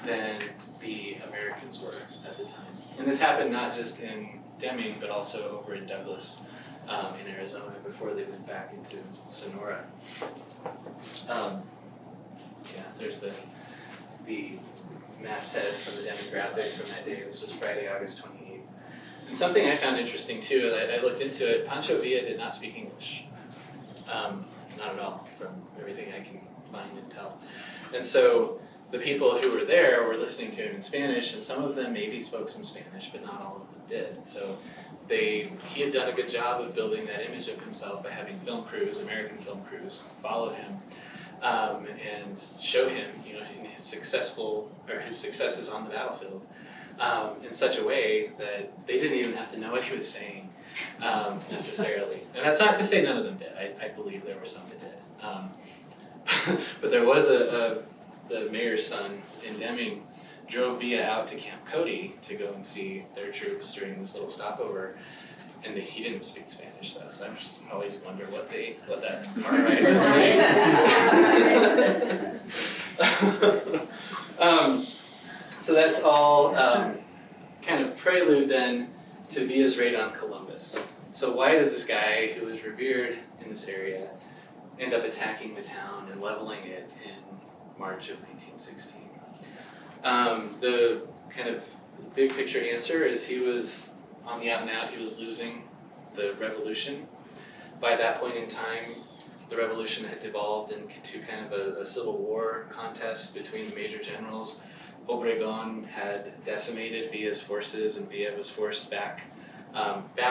than the Americans were at the time. And this happened not just in Deming, but also over in Douglas, in Arizona, before they went back into Sonora. There's the masthead from the demographic from that day. This was Friday, August 28th. And something I found interesting too, I looked into it, Pancho Villa did not speak English. Not at all, from everything I can find and tell. And so the people who were there were listening to him in Spanish, and some of them maybe spoke some Spanish, but not all of them did. So he had done a good job of building that image of himself by having film crews, American film crews, follow him and show him, in his successes on the battlefield in such a way that they didn't even have to know what he was saying necessarily. And that's not to say none of them did. I believe there were some that did. But there was the mayor's son in Deming drove Villa out to Camp Cody to go and see their troops during this little stopover, and he didn't speak Spanish though, so I just always wonder what that car ride was like. So that's all kind of prelude then to Villa's raid on Columbus. So why does this guy who is revered in this area end up attacking the town and leveling it in March of 1916? The kind of big picture answer is he was on the out and out, he was losing the revolution. By that point in time, the revolution had devolved into kind of a civil war contest between the major generals. Obregón had decimated Villa's forces, and Villa was forced back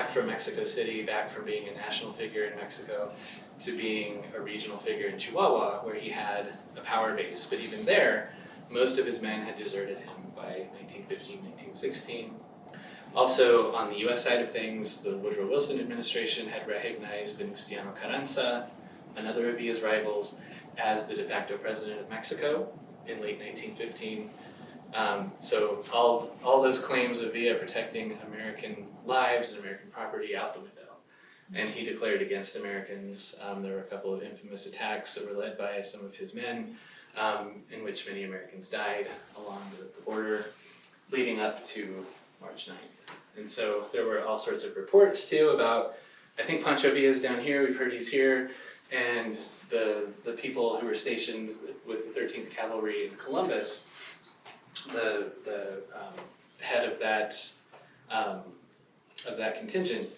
from Mexico City, back from being a national figure in Mexico to being a regional figure in Chihuahua, where he had a power base. But even there, most of his men had deserted him by 1915, 1916. Also, on the US side of things, the Woodrow Wilson administration had recognized Venustiano Carranza, another of Villa's rivals, as the de facto president of Mexico in late 1915. So all those claims of Villa protecting American lives and American property out the window. And he declared against Americans. There were a couple of infamous attacks that were led by some of his men, in which many Americans died along the border leading up to March 9th. And so there were all sorts of reports too about, I think Pancho Villa's down here, we've heard he's here, and the people who were stationed with the 13th Cavalry in Columbus, the head of that contingent,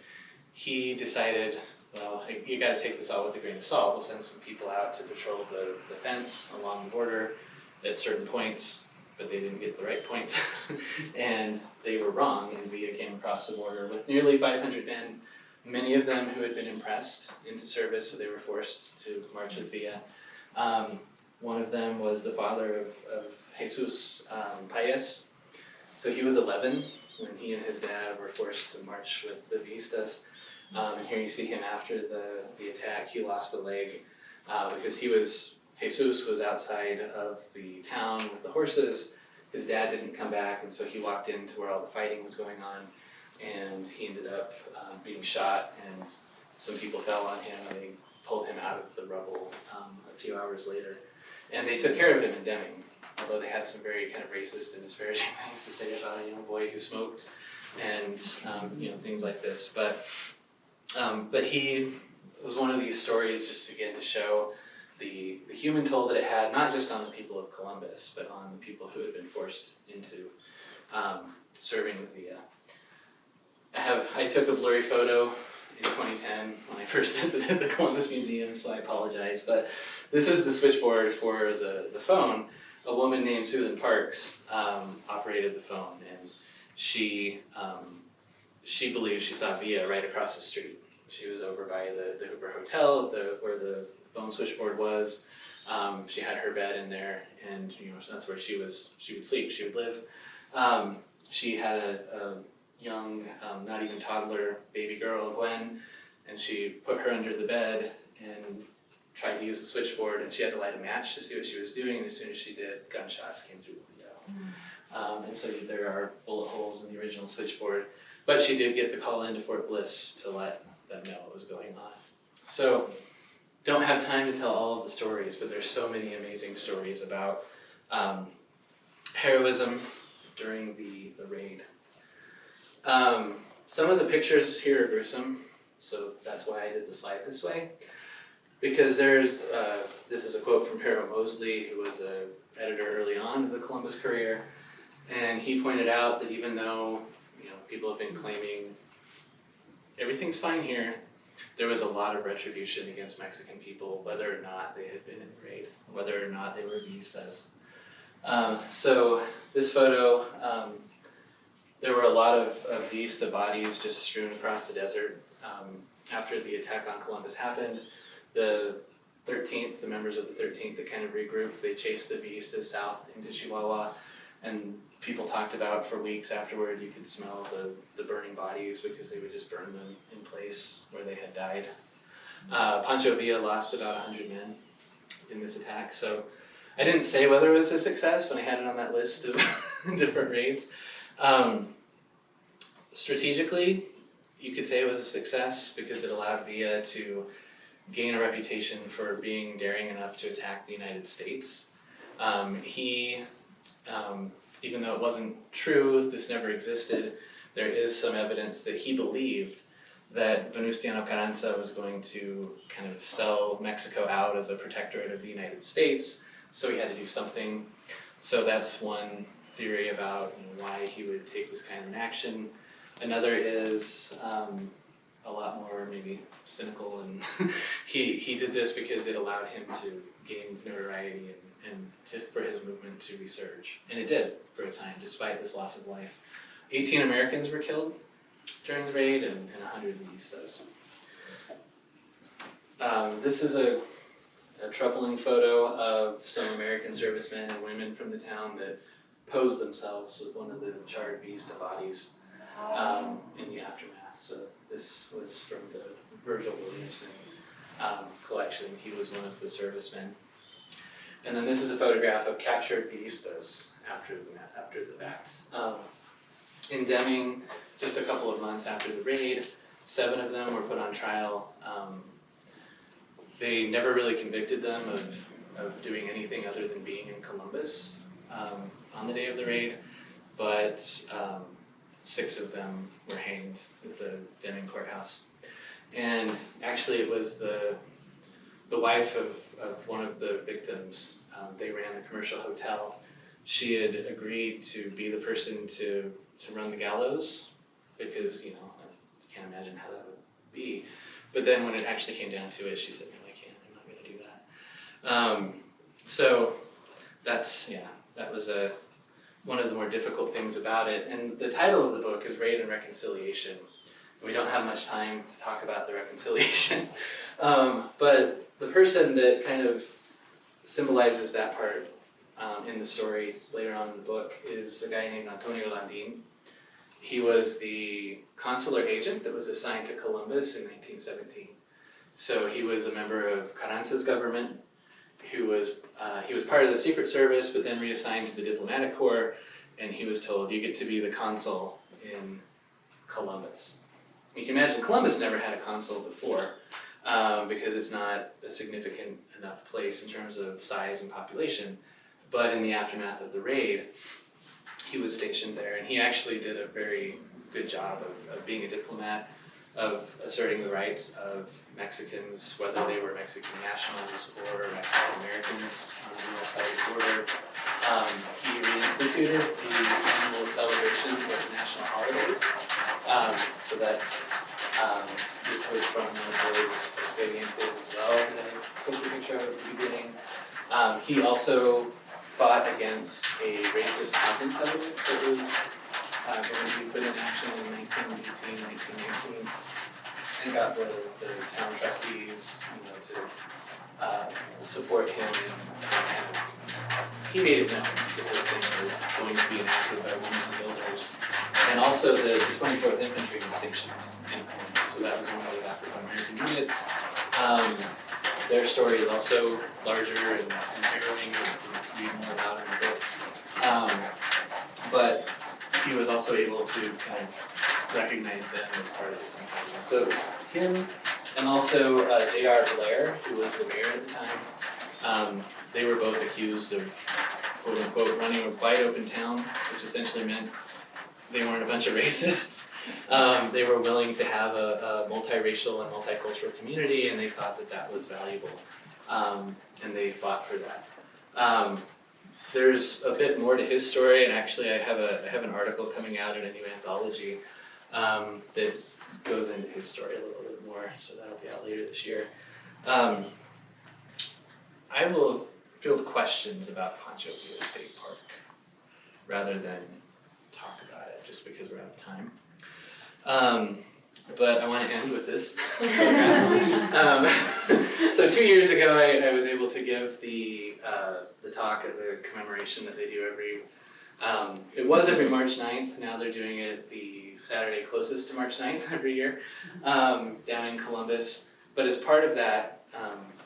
he decided, well, you got to take this all with a grain of salt. We'll send some people out to patrol the fence along the border at certain points, but they didn't get the right points, and they were wrong, and Villa came across the border with nearly 500 men, many of them who had been impressed into service, so they were forced to march with Villa. One of them was the father of Jesus Paez. So he was 11 when he and his dad were forced to march with the Villistas. And here you see him after the attack. He lost a leg because Jesus was outside of the town with the horses. His dad didn't come back, and so he walked into where all the fighting was going on, and he ended up being shot, and some people fell on him, and they pulled him out of the rubble a few hours later. And they took care of him in Deming, although they had some very kind of racist and disparaging things to say about a young boy who smoked and things like this. But he was one of these stories just again to show the human toll that it had, not just on the people of Columbus, but on the people who had been forced into serving with Villa. I took a blurry photo in 2010 when I first visited the Columbus Museum, so I apologize, but this is the switchboard for the phone. A woman named Susan Parks operated the phone, and she believed she saw Villa right across the street. She was over by the Hoover Hotel, where the phone switchboard was. She had her bed in there, and that's where she would sleep, she would live. She had a young, not even toddler baby girl, Gwen, and she put her under the bed and tried to use the switchboard, and she had to light a match to see what she was doing, and as soon as she did, gunshots came through the window. And so there are bullet holes in the original switchboard, but she did get the call into Fort Bliss to let them know what was going on. So, don't have time to tell all of the stories, but there's so many amazing stories about heroism during the raid. Some of the pictures here are gruesome, so that's why I did the slide this way. Because this is a quote from Pero Mosley, who was an editor early on of the Columbus Courier, and he pointed out that even though people have been claiming everything's fine here. There was a lot of retribution against Mexican people, whether or not they had been in the raid, whether or not they were vistas. So this photo, there were a lot of vista bodies just strewn across the desert. After the attack on Columbus happened, the 13th, the members of the 13th that kind of regrouped, they chased the vistas south into Chihuahua, and people talked about for weeks afterward, you could smell the burning bodies because they would just burn them in place where they had died. Pancho Villa lost about 100 men in this attack, so I didn't say whether it was a success when I had it on that list of different raids. Strategically, you could say it was a success because it allowed Villa to gain a reputation for being daring enough to attack the United States. Even though it wasn't true, this never existed, there is some evidence that he believed that Venustiano Carranza was going to kind of sell Mexico out as a protectorate of the United States, so he had to do something. So that's one theory about why he would take this kind of an action. Another is a lot more maybe cynical, and he did this because it allowed him to gain notoriety and for his movement to resurge. And it did for a time, despite this loss of life. 18 Americans were killed during the raid and 100 vistas. This is a troubling photo of some American servicemen and women from the town that posed themselves with one of the charred vista bodies in the aftermath. So this was from the Virgil Williamson collection. He was one of the servicemen. And then this is a photograph of captured vistas after the fact. In Deming, just a couple of months after the raid, 7 of them were put on trial. They never really convicted them of doing anything other than being in Columbus on the day of the raid, but 6 of them were hanged at the Deming courthouse. And actually it was the wife of one of the victims. They ran the commercial hotel. She had agreed to be the person to run the gallows because, I can't imagine how that would be. But then when it actually came down to it, she said, no, I can't, I'm not going to do that. So that was one of the more difficult things about it. And the title of the book is Raid and Reconciliation. We don't have much time to talk about the reconciliation. But the person that kind of symbolizes that part in the story later on in the book is a guy named Antonio Landin. He was the consular agent that was assigned to Columbus in 1917. So he was a member of Carranza's government, he was part of the Secret Service, but then reassigned to the Diplomatic Corps, and he was told, you get to be the consul in Columbus. You can imagine Columbus never had a consul before, because it's not a significant enough place in terms of size and population. But in the aftermath of the raid, he was stationed there, and he actually did a very good job of being a diplomat, of asserting the rights of Mexicans, whether they were Mexican nationals or Mexican Americans on the US side of the border. He reinstituted the annual celebrations of the national holidays. So that's, this was from one of those expedientes as well that I took a picture of at the beginning. He also fought against a racist housing covenant that was going to be put in action in 1918, 1919, and got the town trustees, to support him. And he made it known that this thing was going to be enacted by women builders. And also the 24th Infantry was stationed in Columbus, so that was one of those African American units. Their story is also larger and harrowing, you can read more about in the book. But he was also able to kind of recognize them as part of the campaign. So it was him and also J.R. Blair, who was the mayor at the time. They were both accused of, quote unquote, running a wide open town, which essentially meant they weren't a bunch of racists. They were willing to have a multiracial and multicultural community, and they thought that that was valuable, and they fought for that. there's a bit more to his story, and actually I have an article coming out in a new anthology that goes into his story a little bit more, so that'll be out later this year. I will field questions about Pancho Villa State Park rather than talk about it, just because we're out of time. But I want to end with this. So 2 years ago, I was able to give the talk at the commemoration that they do it was every March 9th. Now they're doing it the Saturday closest to March 9th every year, down in Columbus. But as part of that,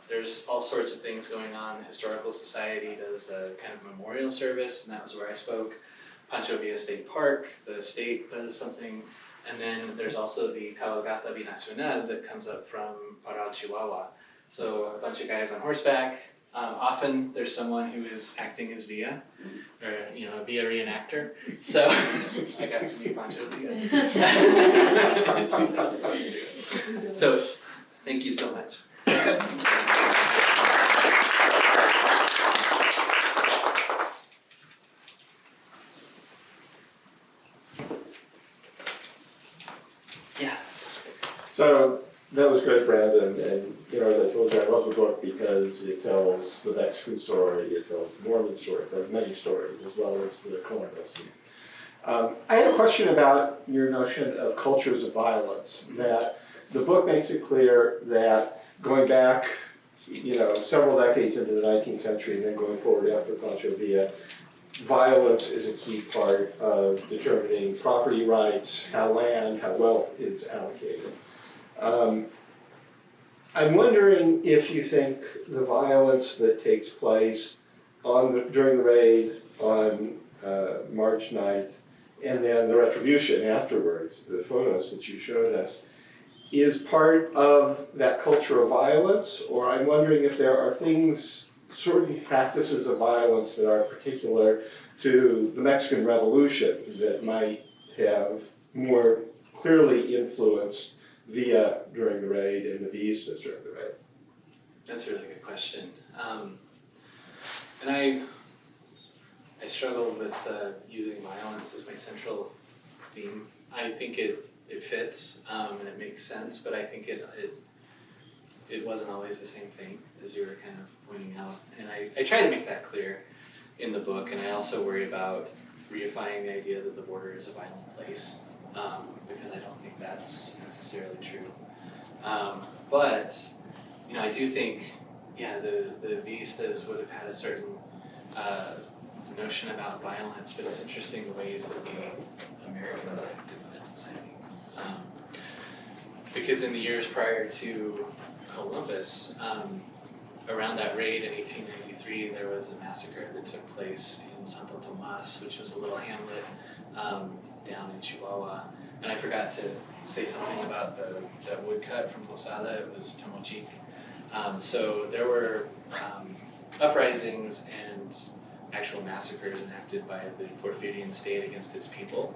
there's all sorts of things going on. The Historical Society does a kind of memorial service, and that was where I spoke. Pancho Villa State Park, the state does something. And then there's also the Cabalgata Binacional that comes up from Parral, Chihuahua. So a bunch of guys on horseback. Often there's someone who is acting as Villa, or a Villa reenactor. So I got to meet Pancho Villa. So thank you so much. Yeah. So that was great, Brandon, and as I told you, I love the book because it tells the Mexican story, it tells the Mormon story, it tells many stories, as well as the Columbus. I had a question about your notion of cultures of violence, that the book makes it clear that going back, several decades into the 19th century and then going forward after Pancho Villa, violence is a key part of determining property rights, how land, how wealth is allocated. I'm wondering if you think the violence that takes place during the raid on March 9th, and then the retribution afterwards, the photos that you showed us, is part of that culture of violence, or I'm wondering if there are things, certain practices of violence that are particular to the Mexican Revolution that might have more clearly influenced Villa during the raid and the Villistas during the raid. That's a really good question. And I struggled with using violence as my central theme. I think it fits and it makes sense, but I think it wasn't always the same thing, as you were kind of pointing out. And I try to make that clear in the book, and I also worry about reifying the idea that the border is a violent place, because I don't think that's necessarily true. But I do think, the Villistas would have had a certain notion about violence, but it's interesting the ways that the Americans acted violence, I think. Because in the years prior to Columbus, around that raid in 1893, there was a massacre that took place in Santo Tomas, which was a little hamlet down in Chihuahua. And I forgot to say something about that woodcut from Posada. It was Tomochic. So there were uprisings and actual massacres enacted by the Porfirian state against its people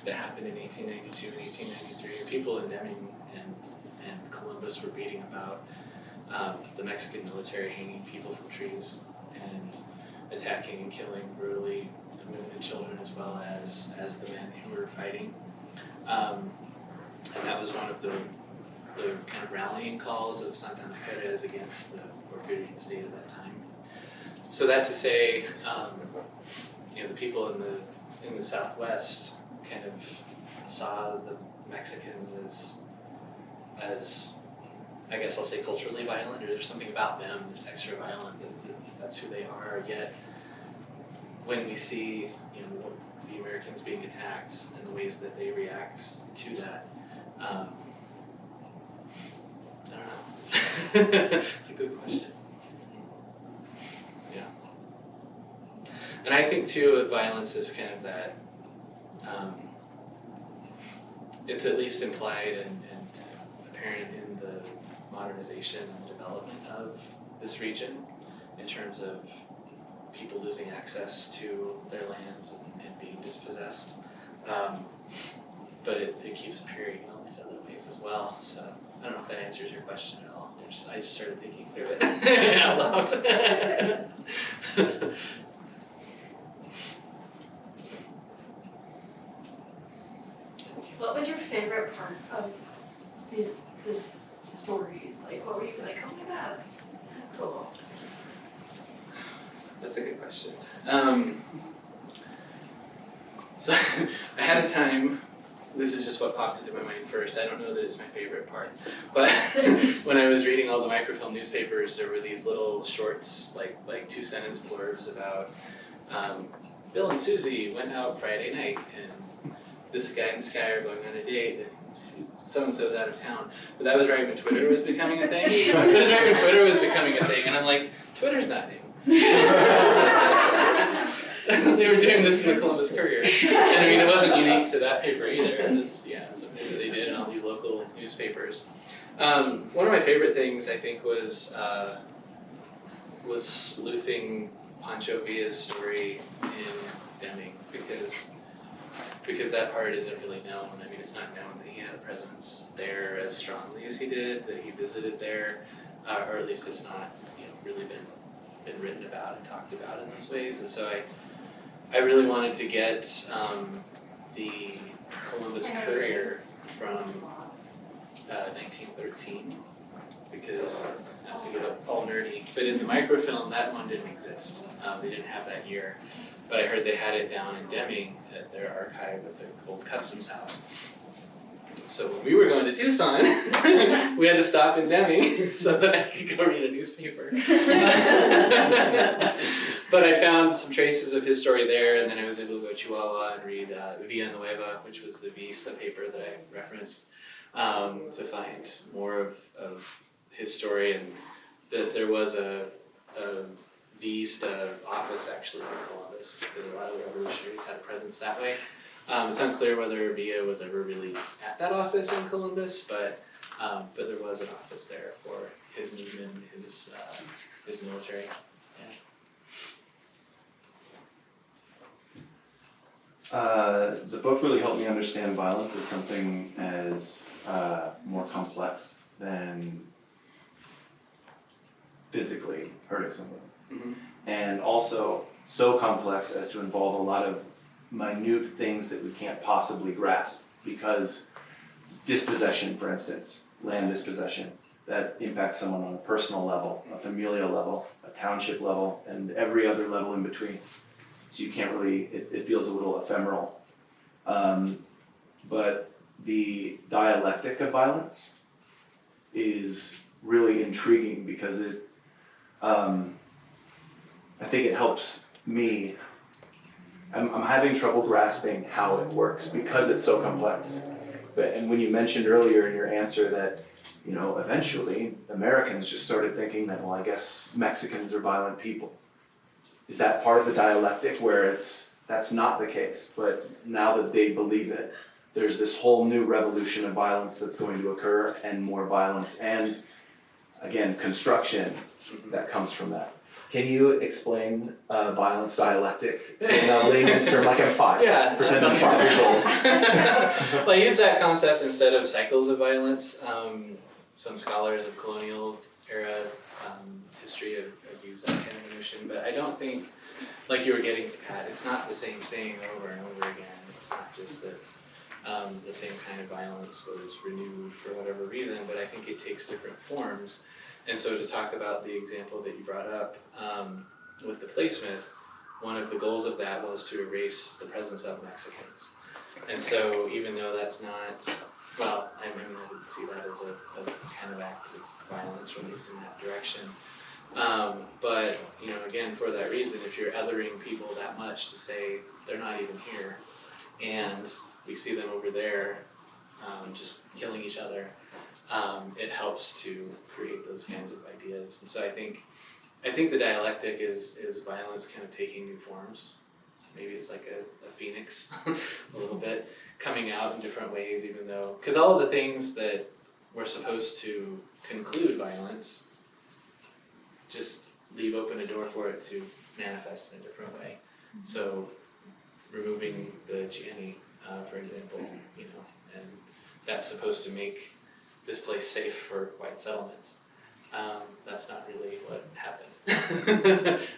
that happened in 1892 and 1893. People in Deming and Columbus were reading about the Mexican military hanging people from trees and attacking and killing brutally women and children, as well as the men who were fighting. And that was one of the kind of rallying calls of Santana Perez against the Porfirian state at that time. So that to say, the people in the Southwest kind of saw the Mexicans as I guess I'll say culturally violent, or there's something about them that's extra violent, that's who they are. Yet when we see the Americans being attacked and the ways that they react to that, I don't know. It's a good question. Yeah. And I think too, violence is kind of that. It's at least implied and apparent in the modernization and development of this region in terms of people losing access to their lands and being dispossessed. But it keeps appearing in all these other ways as well. So I don't know if that answers your question at all. I just started thinking through it out loud. What was your favorite part of this stories? Like, what were you like, oh my god, that's cool. That's a good question. So I had a time, this is just what popped into my mind first, I don't know that it's my favorite part, but when I was reading all the microfilm newspapers, there were these little shorts, like 2-sentence blurbs about Bill and Susie went out Friday night, and this guy and this guy are going on a date, and so-and-so's out of town. But that was right when Twitter was becoming a thing. It was right when Twitter was becoming a thing, and I'm like, Twitter's not new. They were doing this in the Columbus Courier. And I mean, it wasn't unique to that paper either. It was, something that they did in all these local newspapers. One of my favorite things, I think, was sleuthing Pancho Villa's story in Deming, because that part isn't really known. I mean, it's not known that he had a presence there as strongly as he did, that he visited there, or at least it's not, really been written about and talked about in those ways. And so I really wanted to get the Columbus Courier from 1913, because that's to get all nerdy. But in the microfilm, that one didn't exist. They didn't have that year. But I heard they had it down in Deming at their archive at the old customs house. So when we were going to Tucson, we had to stop in Deming so that I could go read a newspaper. But I found some traces of his story there, and then I was able to go to Chihuahua and read Villa Nueva, which was the Vista paper that I referenced, to find more of his story, and that there was a Vista office actually in Columbus, because a lot of the revolutionaries had a presence that way. It's unclear whether Villa was ever really at that office in Columbus, but there was an office there for his movement, his military. The book really helped me understand violence as something as more complex than physically hurting someone. Mm-hmm. And also so complex as to involve a lot of minute things that we can't possibly grasp, because dispossession, for instance, land dispossession, that impacts someone on a personal level, a familial level, a township level, and every other level in between. So you can't really, it feels a little ephemeral. But the dialectic of violence is really intriguing, because I think it helps me. I'm having trouble grasping how it works because it's so complex. And when you mentioned earlier in your answer that, eventually Americans just started thinking that, well, I guess Mexicans are violent people. Is that part of the dialectic where that's not the case, but now that they believe it, there's this whole new revolution of violence that's going to occur, and more violence, and again, construction that comes from that. Can you explain violence dialectic in a layman's term, like I'm 5? Yeah. Pretend I'm 5 years old. Well, I use that concept instead of cycles of violence. Some scholars of colonial era history have used that kind of notion, but I don't think, like you were getting at, it's not the same thing over and over again. It's not just that the same kind of violence was renewed for whatever reason, but I think it takes different forms. And so to talk about the example that you brought up with the placement, one of the goals of that was to erase the presence of Mexicans. And so even though that's not, well, I mean, I would see that as a kind of act of violence, or at least in that direction. But, again, for that reason, if you're othering people that much to say they're not even here, and we see them over there just killing each other, it helps to create those kinds of ideas. And so I think the dialectic is violence kind of taking new forms. Maybe it's like a phoenix, a little bit, coming out in different ways, even though, because all of the things that were supposed to conclude violence just leave open a door for it to manifest in a different way. So removing the Chiani, for example, and that's supposed to make this place safe for white settlement. That's not really what happened.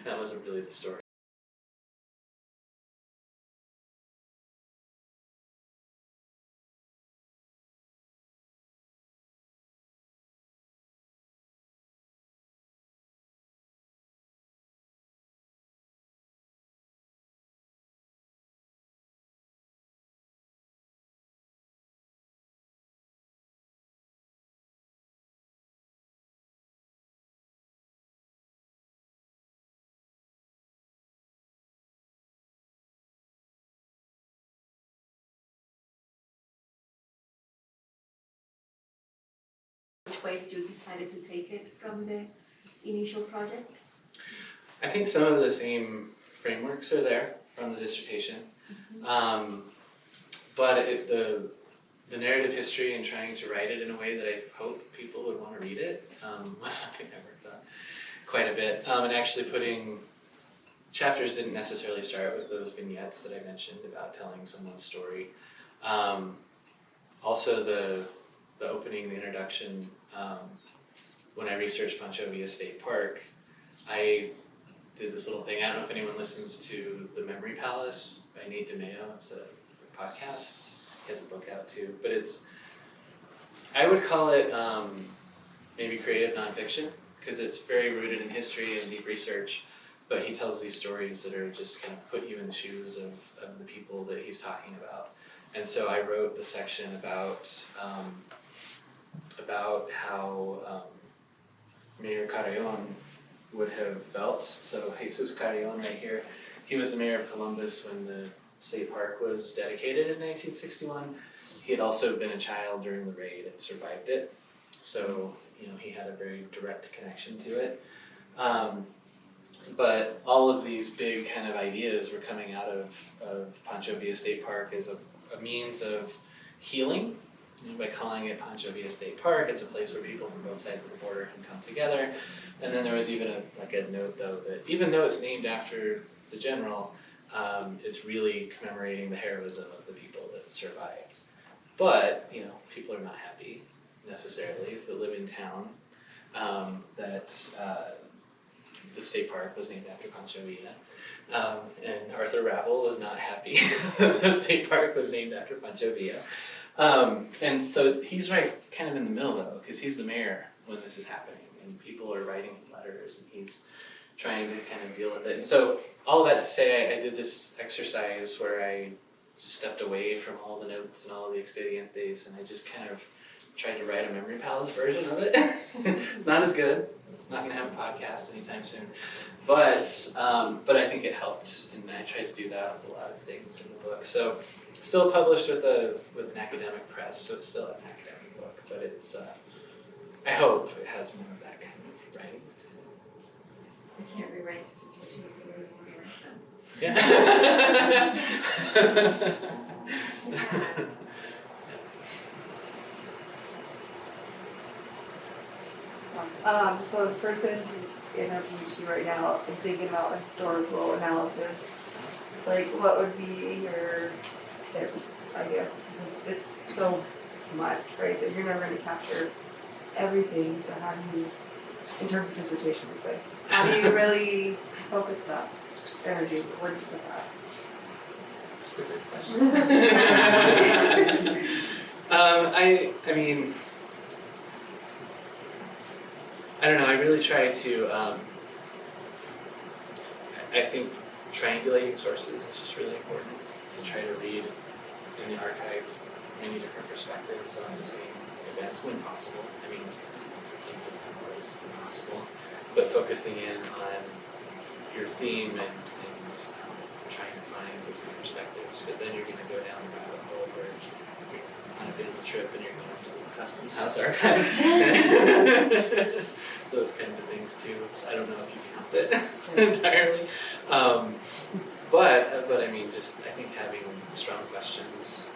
That wasn't really the story. which way you decided to take it from the initial project? I think some of the same frameworks are there from the dissertation. But the narrative history and trying to write it in a way that I hope people would want to read it was something I worked on quite a bit. And actually putting chapters didn't necessarily start with those vignettes that I mentioned about telling someone's story. Also the opening, the introduction, when I researched Pancho Villa State Park, I did this little thing. I don't know if anyone listens to The Memory Palace by Nate DeMeo. It's a podcast. He has a book out too. But I would call it maybe creative nonfiction, because it's very rooted in history and deep research. But he tells these stories that are just kind of put you in the shoes of the people that he's talking about. And so I wrote the section about how Mayor Carrion would have felt. So Jesus Carrion right here, he was the mayor of Columbus when the state park was dedicated in 1961. He had also been a child during the raid and survived it. So, he had a very direct connection to it. But all of these big kind of ideas were coming out of Pancho Villa State Park as a means of healing. By calling it Pancho Villa State Park, it's a place where people from both sides of the border can come together. And then there was even a note though that even though it's named after the general, it's really commemorating the heroism of the people that survived. But, people are not happy necessarily that live in town that the state park was named after Pancho Villa. And Arthur Ravel was not happy that the state park was named after Pancho Villa. And so he's right kind of in the middle though, because he's the mayor when this is happening and people are writing letters and he's trying to kind of deal with it. And so all of that to say, I did this exercise where I just stepped away from all the notes and all the expedientes and I just kind of tried to write a Memory Palace version of it. It's not as good. I'm not going to have a podcast anytime soon. But I think it helped, and I tried to do that with a lot of things in the book. So still published with an academic press, so it's still an academic book, but it's I hope it has more of that kind of writing. I can't rewrite dissertations, so I really want to write them. So as a person who's in a PhD right now and thinking about historical analysis, what would be your tips, I guess? Because it's so much, right, that you're never going to capture everything, so how do you, in terms of dissertation, let's say, how do you really focus that energy? Where do you put that? That's a good question. I mean, I don't know, I really try to, I think triangulating sources is just really important, to try to read in the archive many different perspectives on the same events when possible. I mean, it's not always possible, but focusing in on your theme and trying to find those new perspectives, but then you're going to go down the rabbit hole where you're on a field trip and you're going to Customs House archive. Those kinds of things too. So I don't know if you count it entirely. But I mean, just I think having strong questions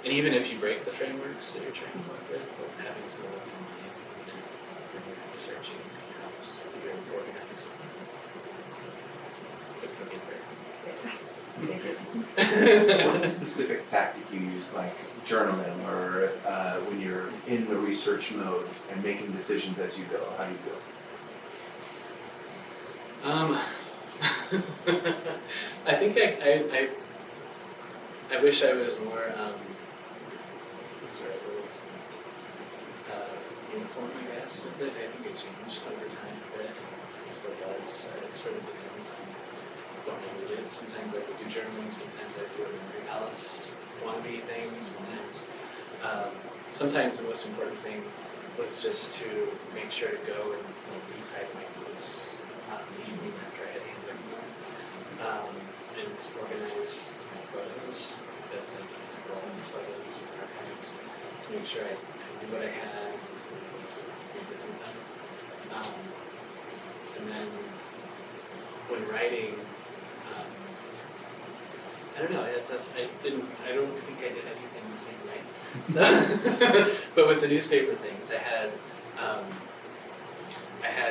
and even if you break the frameworks that you're trying to work with, having some of those in mind when you're researching helps if you're organized. But it's okay there. What's a specific tactic you use, like journaling or when you're in the research mode and making decisions as you go? How do you go? I think I wish I was more uniform, I guess, with it. I think it changed over time, but it still does. It sort of depends on what I needed. Sometimes I would do journaling, sometimes I would do a memory palace wannabe thing, sometimes the most important thing was just to make sure to go and retype my notes the evening after I had handwritten them, and organize my photos, because I needed to go all the photos and archives sure I knew what I had, and sort of revisit them. And then when writing, I don't know. I don't think I did anything the same way. So, but with the newspaper things, I had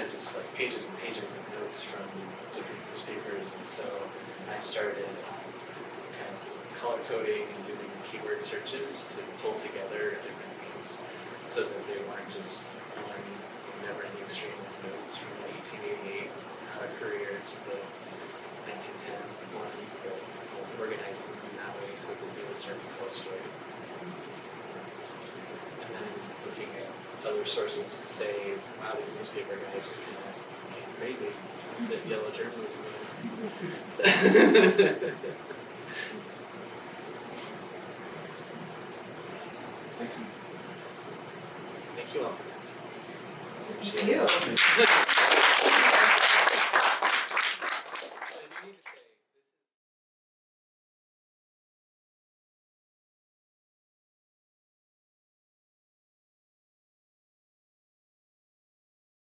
just like pages and pages of notes from different newspapers, and so I started kind of color coding and doing keyword searches to pull together different themes, so that they weren't just one never-ending stream of notes from the 1888 career to the 1910 one, but organizing them that way so that they would start to tell a story. And then looking at other sources to say, wow, these newspaper guys are kind of crazy, that yellow journalism. So Thank you all for coming. Thank you.